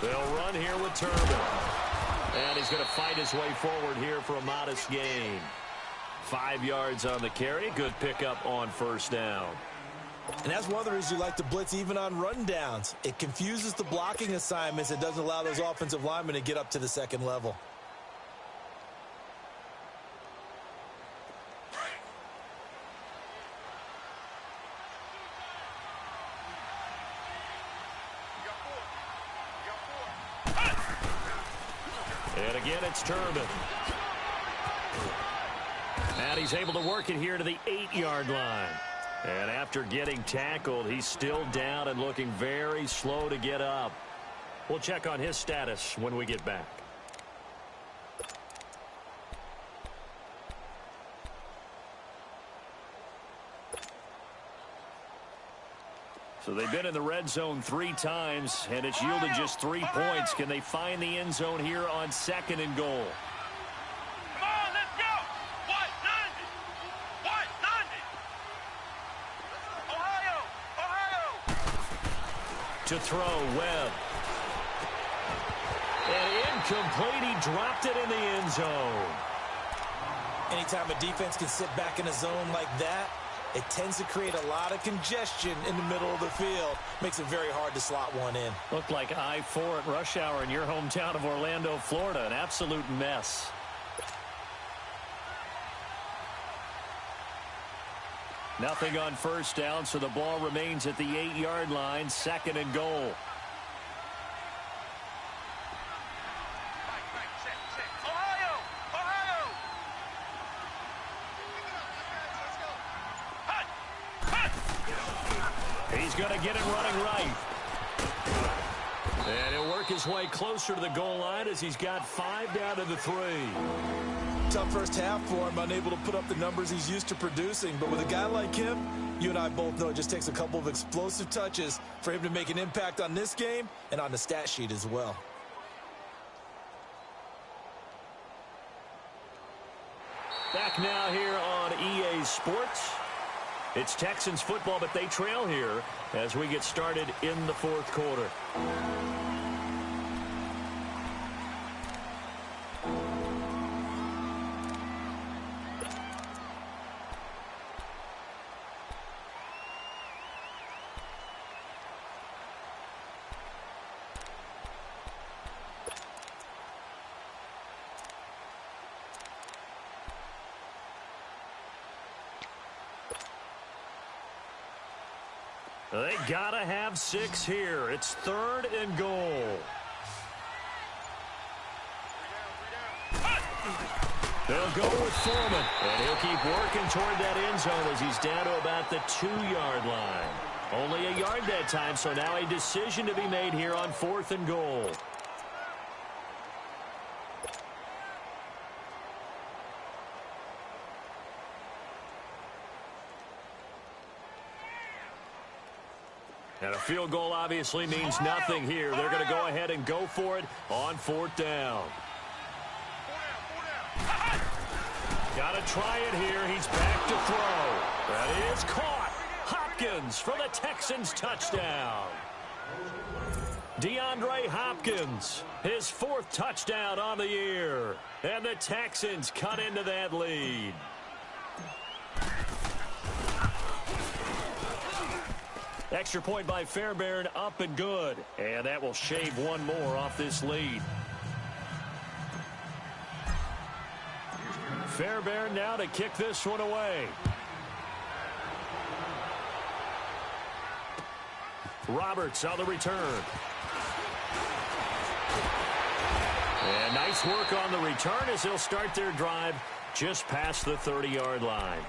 They'll run here with Turbin. And he's going to fight his way forward here for a modest gain. 5 yards on the carry. Good pickup on first down. And that's one of the reasons you like to blitz even on rundowns. It confuses the blocking assignments. It doesn't allow those offensive linemen to get up to the second level. And again, it's Turbin. And he's able to work it here to the 8-yard line. And after getting tackled, he's still down and looking very slow to get up. We'll check on his status when we get back. So they've been in the red zone 3 times, and it's yielded just 3 points. Can they find the end zone here on 2nd and goal? Come on, let's go! White 90! White 90! Ohio! To throw, Webb. And incomplete. He dropped it in the end zone. Anytime a defense can sit back in a zone like that, it tends to create a lot of congestion in the middle of the field. Makes it very hard to slot one in. Looked like I-4 at rush hour in your hometown of Orlando, Florida. An absolute mess. Nothing on first down, so the ball remains at the 8-yard line. 2nd and goal. He's going to get it running right. And he'll work his way closer to the goal line as he's got 5 down to the 3. Tough first half for him, unable to put up the numbers he's used to producing. But with a guy like him, you and I both know it just takes a couple of explosive touches for him to make an impact on this game and on the stat sheet as well. Back now here on EA Sports. It's Texans football, but they trail here as we get started in the 4th quarter. They gotta have 6 here. It's 3rd and goal. They'll go with Foreman, and he'll keep working toward that end zone as he's down to about the 2-yard line. Only a yard that time, so now a decision to be made here on 4th and goal. And a field goal obviously means nothing here. They're going to go ahead and go for it on 4th down. Got to try it here. He's back to throw. That is caught. Hopkins for the Texans touchdown. DeAndre Hopkins, his 4th touchdown on the year. And the Texans cut into that lead. Extra point by Fairbairn, up and good. And that will shave one more off this lead. Fairbairn now to kick this one away. Roberts on the return. And nice work on the return as they'll start their drive just past the 30-yard line.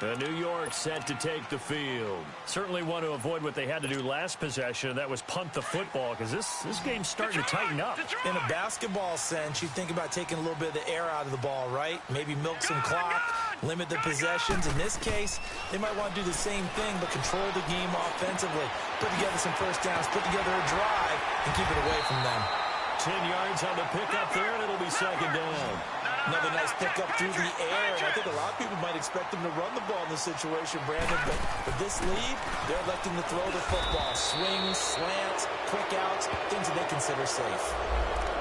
New York set to take the field. Certainly want to avoid what they had to do last possession, and that was punt the football, because this game's starting to tighten up. In a basketball sense, you think about taking a little bit of the air out of the ball, right? Maybe milk some clock, limit the possessions. In this case, they might want to do the same thing, but control the game offensively. Put together some first downs, put together a drive, and keep it away from them. 10 yards on the pickup there, and it'll be second down. Another nice pickup through the air. And I think a lot of people might expect them to run the ball in this situation, Brandon. But with this lead, they're electing to throw the football. Swings, slants, quick outs, things that they consider safe.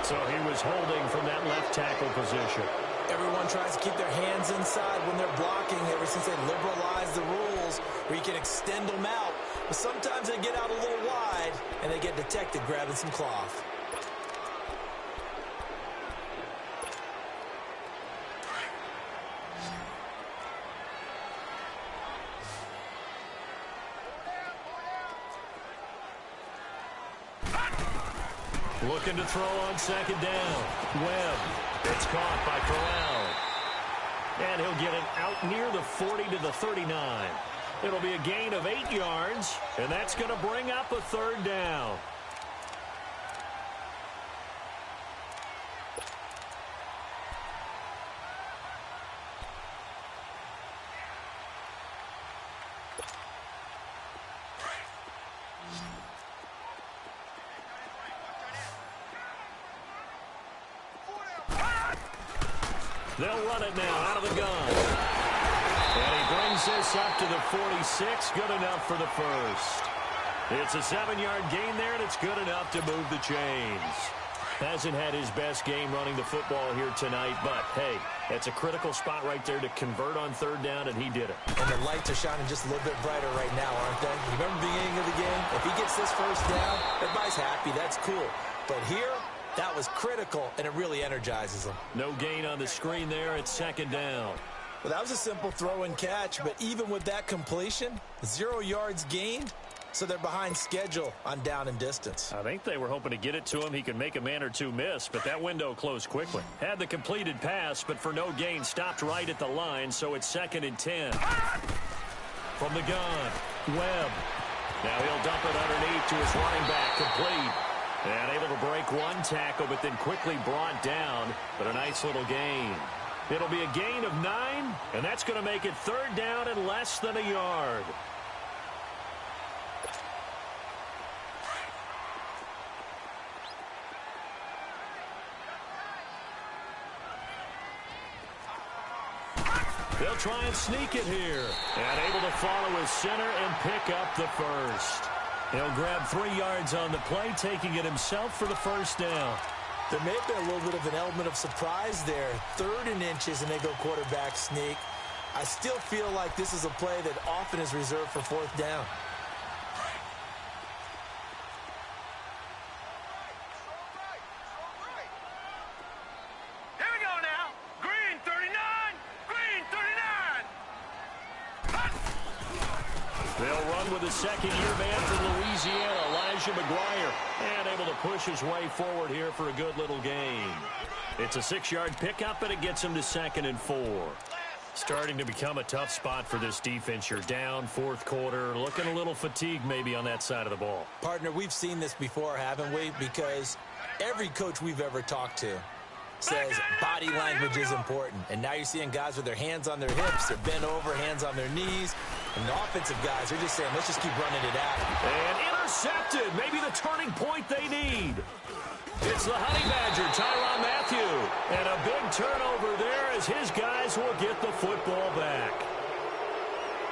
So he was holding from that left tackle position. Everyone tries to keep their hands inside when they're blocking ever since they liberalized the rules where you can extend them out. But sometimes they get out a little wide, and they get detected grabbing some cloth. Looking to throw on second down. Webb. It's caught by Corral. And he'll get it out near the 40 to the 39. It'll be a gain of 8 yards, and that's going to bring up a third down. They'll run it now out of the gun. And he brings this up to the 46. Good enough for the first. It's a 7-yard gain there, and it's good enough to move the chains. Hasn't had his best game running the football here tonight, but, hey, that's a critical spot right there to convert on third down, and he did it. And the lights are shining just a little bit brighter right now, aren't they? You remember the beginning of the game? If he gets this first down, everybody's happy. That's cool. But here, that was critical, and it really energizes them. No gain on the screen there. It's second down. Well, that was a simple throw and catch, but even with that completion, 0 yards gained, so they're behind schedule on down and distance. I think they were hoping to get it to him. He could make a man or two miss, but that window closed quickly. Had the completed pass, but for no gain, stopped right at the line, so it's 2nd and 10. From the gun, Webb. Now he'll dump it underneath to his running back, complete. And able to break one tackle, but then quickly brought down. But a nice little gain. It'll be a gain of 9, and that's going to make it third down and less than a yard. They'll try and sneak it here. And able to follow his center and pick up the first. He'll grab 3 yards on the play, taking it himself for the first down. There may have been a little bit of an element of surprise there. 3rd and inches, and they go quarterback sneak. I still feel like this is a play that often is reserved for 4th down. Here we go now. Green 39. Green 39. They'll run with the second-year man from Louisiana, Elijah McGuire, and able to push his way forward here for a good little gain. It's a 6-yard pickup, and it gets him to 2nd and 4. Starting to become a tough spot for this defense. You're down 4th quarter, looking a little fatigued maybe on that side of the ball. Partner, we've seen this before, haven't we? Because every coach we've ever talked to says body language is important. And now you're seeing guys with their hands on their hips, they're bent over, hands on their knees. And the offensive guys are just saying, let's just keep running it out. And intercepted. Maybe the turning point they need. It's the Honey Badger, Tyrann Mathieu. And a big turnover there as his guys will get the football back.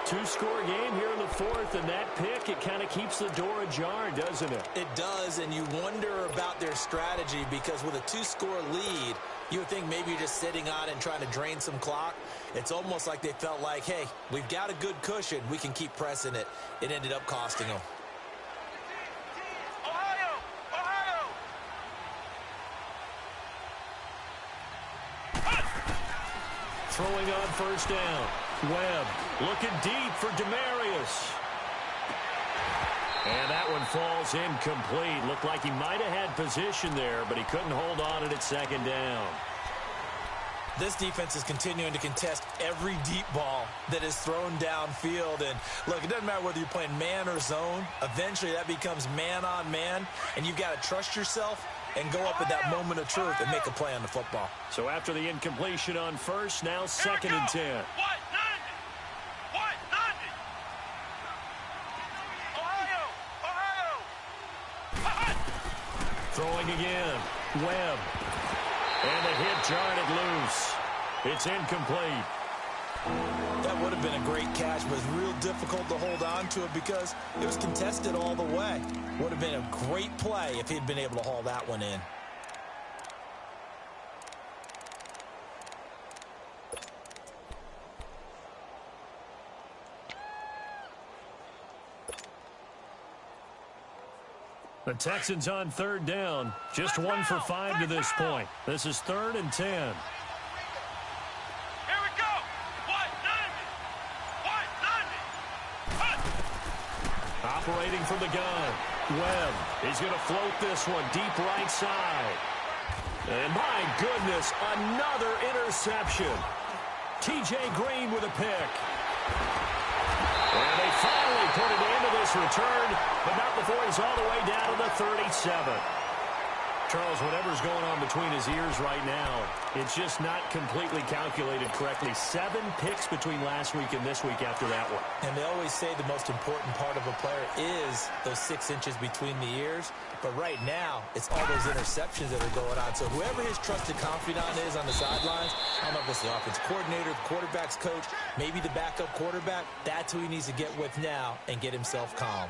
2-score game here in the 4th, and that pick, it kind of keeps the door ajar, doesn't it? It does, and you wonder about their strategy because with a 2-score lead, you would think maybe you're just sitting on it and trying to drain some clock. It's almost like they felt like, hey, we've got a good cushion. We can keep pressing it. It ended up costing them. Ohio! Throwing on first down. Webb looking deep for Demarius. And that one falls incomplete. Looked like he might have had position there, but he couldn't hold on at second down. This defense is continuing to contest every deep ball that is thrown downfield. And, look, it doesn't matter whether you're playing man or zone. Eventually, that becomes man-on-man, and you've got to trust yourself and go up at that moment of truth and make a play on the football. So after the incompletion on first, now 2nd and 10. Throwing again. Webb. And the hit jarred it loose. It's incomplete. That would have been a great catch, but it's real difficult to hold on to it because it was contested all the way. Would have been a great play if he'd been able to haul that one in. The Texans on 3rd down. Just 1 for 5 to this point. This is 3rd and 10. Here we go. 190. Operating from the gun. Webb. He's going to float this one deep right side. And my goodness, another interception. T.J. Green with a pick. And they finally put an end to this return, but not before he's all the way down to the 37. Charles, whatever's going on between his ears right now, it's just not completely calculated correctly. 7 picks between last week and this week after that one. And they always say the most important part of a player is those 6 inches between the ears. But right now, it's all those interceptions that are going on. So whoever his trusted confidant is on the sidelines, I don't know if it's the offense coordinator, the quarterback's coach, maybe the backup quarterback, that's who he needs to get with now and get himself calm.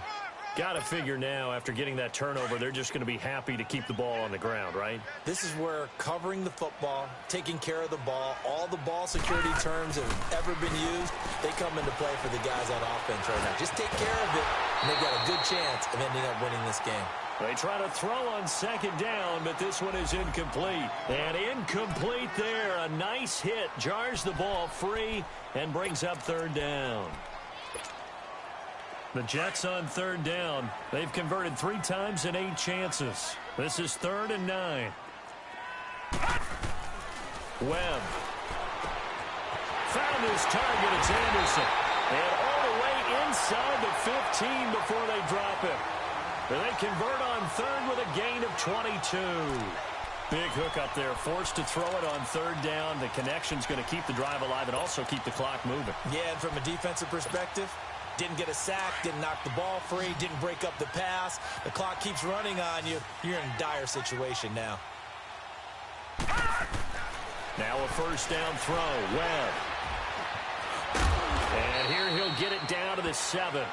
Got to figure now, after getting that turnover, they're just going to be happy to keep the ball on the ground, right? This is where covering the football, taking care of the ball, all the ball security terms that have ever been used, they come into play for the guys on offense right now. Just take care of it, and they've got a good chance of ending up winning this game. They try to throw on 2nd down, but this one is incomplete. And incomplete there. A nice hit. Jars the ball free and brings up 3rd down. The Jets on 3rd down. They've converted 3 times in 8 chances. This is 3rd and 9. Webb. Found his target. It's Anderson. And all the way inside the 15 before they drop him. And they convert on 3rd with a gain of 22. Big hook up there. Forced to throw it on 3rd down. The connection's going to keep the drive alive and also keep the clock moving. Yeah, and from a defensive perspective, didn't get a sack, didn't knock the ball free, didn't break up the pass. The clock keeps running on you. You're in a dire situation now. Now a 1st down throw. Webb. And here he'll get it down to the 7.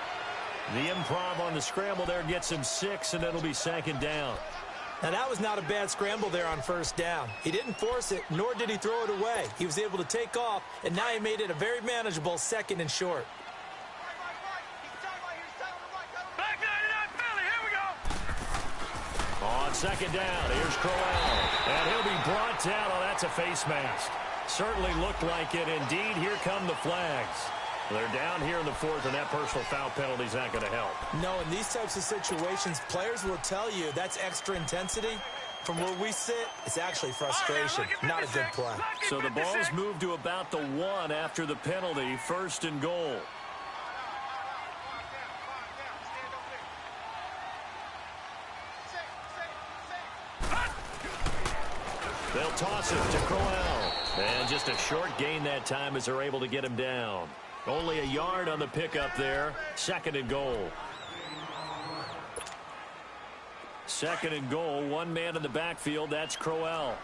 The improv on the scramble there gets him 6, and it'll be 2nd down. Now, that was not a bad scramble there on 1st down. He didn't force it, nor did he throw it away. He was able to take off, and now he made it a very manageable 2nd and short. Back 99 Philly, here we go. On 2nd down, here's Crowell. And he'll be brought down. Oh, that's a face mask. Certainly looked like it. Indeed, here come the flags. They're down here in the 4th, and that personal foul penalty is not going to help. No, in these types of situations, players will tell you that's extra intensity. From where we sit, it's actually frustration, not a good play. So the ball's moved to about the 1 after the penalty, 1st and goal. They'll toss it to Crowell. And just a short gain that time as they're able to get him down. Only a yard on the pickup there. 2nd and goal. 2nd and goal. 1 man in the backfield. That's Crowell.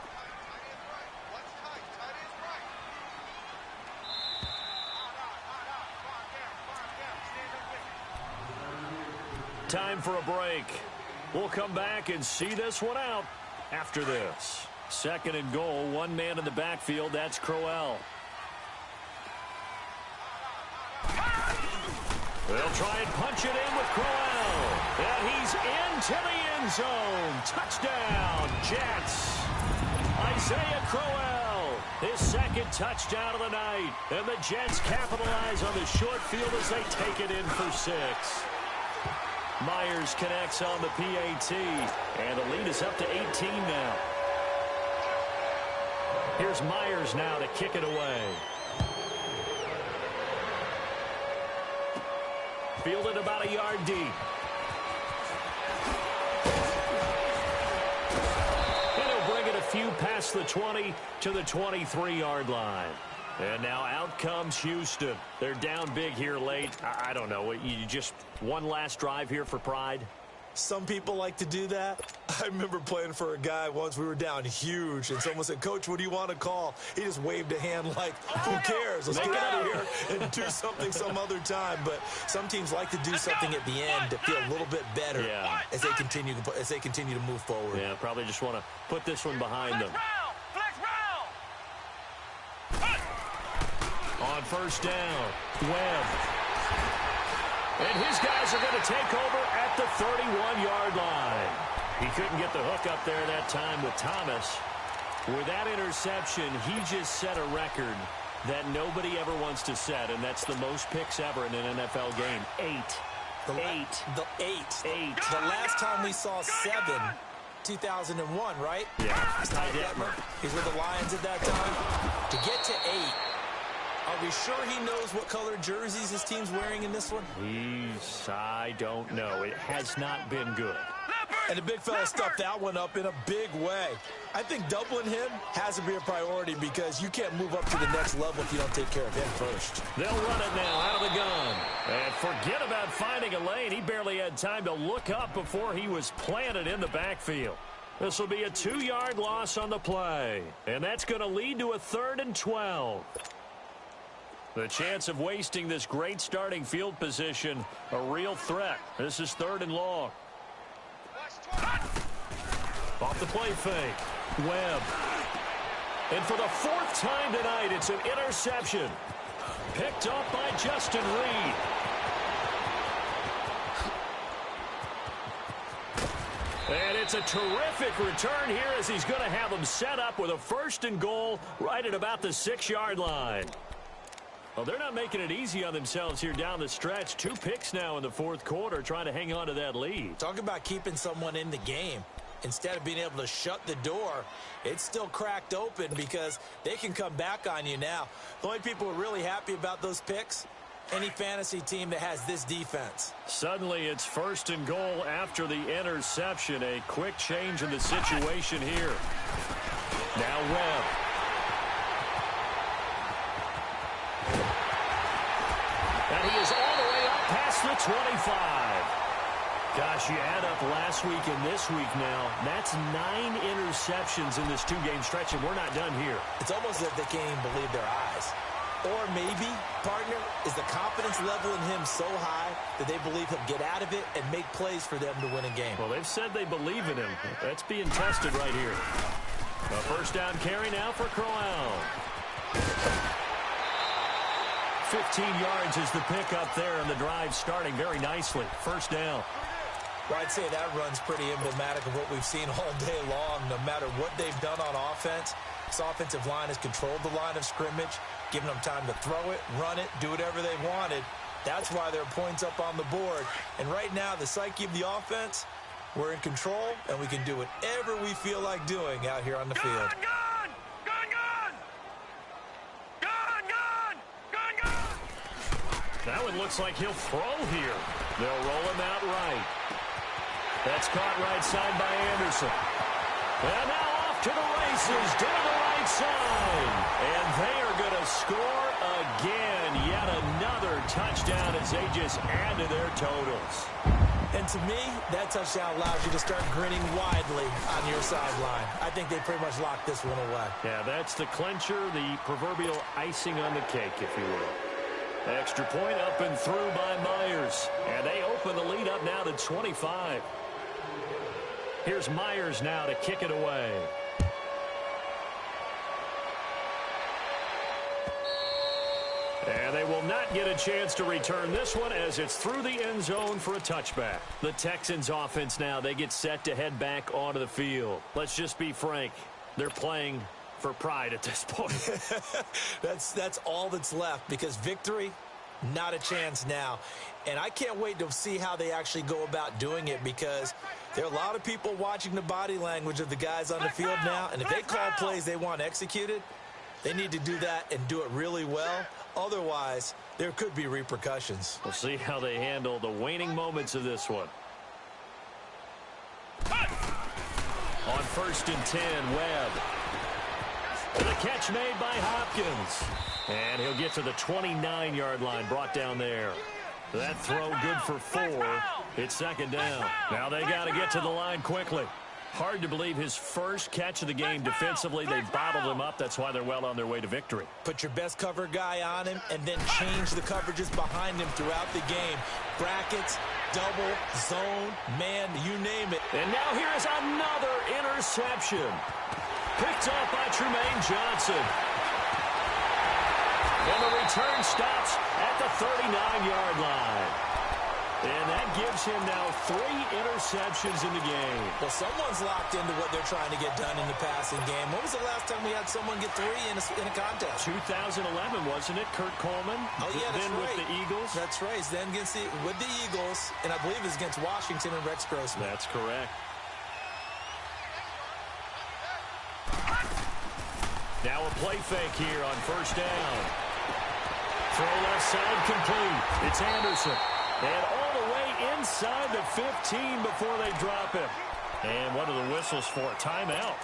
Time for a break. We'll come back and see this one out after this. 2nd and goal. 1 man in the backfield. That's Crowell. They'll try and punch it in with Crowell. And he's into the end zone. Touchdown, Jets. Isaiah Crowell, his 2nd touchdown of the night. And the Jets capitalize on the short field as they take it in for 6. Myers connects on the PAT, and the lead is up to 18 now. Here's Myers now to kick it away. Fielded about a yard deep. And he'll bring it a few past the 20 to the 23-yard line. And now out comes Houston. They're down big here late. I don't know. You just one last drive here for pride? Some people like to do that. I remember playing for a guy once. We were down huge, and someone said, "Coach, what do you want to call?" He just waved a hand like, who cares? Let's get out of here and do something some other time. But some teams like to do something at the end to feel a little bit better as they continue to move forward. Yeah, probably just want to put this one behind them. On first down, Webb. And his guys are going to take over at the 31-yard line. He couldn't get the hook up there that time with Thomas. With that interception, he just set a record that nobody ever wants to set, and that's the most picks ever in an NFL game. Eight. The last time we saw 7, 2001, right? Yeah. Ty Detmer. He's with the Lions at that time. To get to 8. Are we sure he knows what color jerseys his team's wearing in this one? I don't know. It has not been good. And the big fella stuffed that one up in a big way. I think doubling him has to be a priority because you can't move up to the next level if you don't take care of him first. They'll run it now out of the gun. And forget about finding a lane. He barely had time to look up before he was planted in the backfield. This will be a 2-yard loss on the play. And that's going to lead to a 3rd and 12. The chance of wasting this great starting field position, a real threat. This is 3rd and long. Off the play fake. Webb. And for the 4th time tonight, it's an interception. Picked up by Justin Reed. And it's a terrific return here as he's going to have them set up with a 1st and goal right at about the 6-yard line. Well, they're not making it easy on themselves here down the stretch. 2 picks now in the 4th quarter trying to hang on to that lead. Talk about keeping someone in the game. Instead of being able to shut the door, it's still cracked open because they can come back on you now. The only people who are really happy about those picks, any fantasy team that has this defense. Suddenly it's 1st and goal after the interception. A quick change in the situation here. Now Webb. And he is all the way up past the 25. Gosh, you add up last week and this week now. That's 9 interceptions in this 2-game stretch, and we're not done here. It's almost as if they can't even believe their eyes. Or maybe, partner, is the confidence level in him so high that they believe he'll get out of it and make plays for them to win a game. Well, they've said they believe in him. That's being tested right here. A 1st down carry now for Crowell. 15 yards is the pickup there, and the drive starting very nicely. 1st down. Well, I'd say that run's pretty emblematic of what we've seen all day long. No matter what they've done on offense, this offensive line has controlled the line of scrimmage, given them time to throw it, run it, do whatever they wanted. That's why there are points up on the board. And right now, the psyche of the offense, we're in control, and we can do whatever we feel like doing out here on the field. That one looks like he'll throw here. They'll roll him out right. That's caught right side by Anderson. And now off to the races down the right side. And they are going to score again. Yet another touchdown as they just add to their totals. And to me, that touchdown allows you to start grinning widely on your sideline. I think they pretty much locked this one away. Yeah, that's the clincher, the proverbial icing on the cake, if you will. Extra point up and through by Myers. And they open the lead up now to 25. Here's Myers now to kick it away. And they will not get a chance to return this one as it's through the end zone for a touchback. The Texans offense now, they get set to head back onto the field. Let's just be frank. They're playing for pride at this point. That's all that's left because victory Not a chance now. And I can't wait to see how they actually go about doing it, because there are a lot of people watching the body language of the guys on the field now. And if they call plays they want executed, they need to do that and do it really well. Otherwise, there could be repercussions. We'll see how they handle the waning moments of this one. On 1st and 10, Webb. The catch made by Hopkins. And he'll get to the 29-yard line, brought down there. That throw good for 4. It's 2nd down. Now they got to get to the line quickly. Hard to believe his first catch of the game defensively. They bottled him up. That's why they're well on their way to victory. Put your best cover guy on him and then change the coverages behind him throughout the game. Brackets, double, zone, man, you name it. And now here is another interception. Picked off by Trumaine Johnson. And the return stops at the 39-yard line. And that gives him now 3 interceptions in the game. Well, someone's locked into what they're trying to get done in the passing game. When was the last time we had someone get 3 in a contest? 2011, wasn't it? Kurt Coleman. Oh, yeah, that's then right. with the Eagles. That's right. Then with the Eagles, and I believe it was against Washington and Rex Grossman. That's correct. Now a play fake here on 1st down. Throw left side complete. It's Anderson. And all the way inside the 15 before they drop him. And what are the whistles for? Timeout.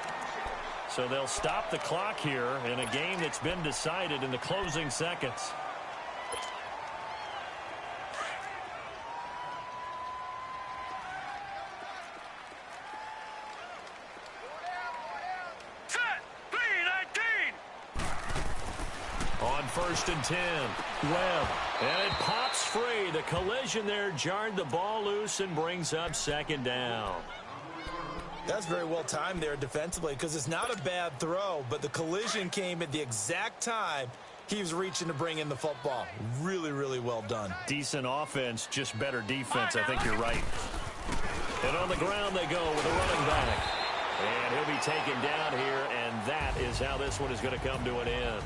So they'll stop the clock here in a game that's been decided in the closing seconds. On 1st and 10, Webb. And it pops free. The collision there jarred the ball loose and brings up 2nd down. That's very well timed there defensively, because it's not a bad throw, but the collision came at the exact time he was reaching to bring in the football. Really, really well done. Decent offense, just better defense. I think you're right. And on the ground they go with a running back. And he'll be taken down here, and that is how this one is going to come to an end.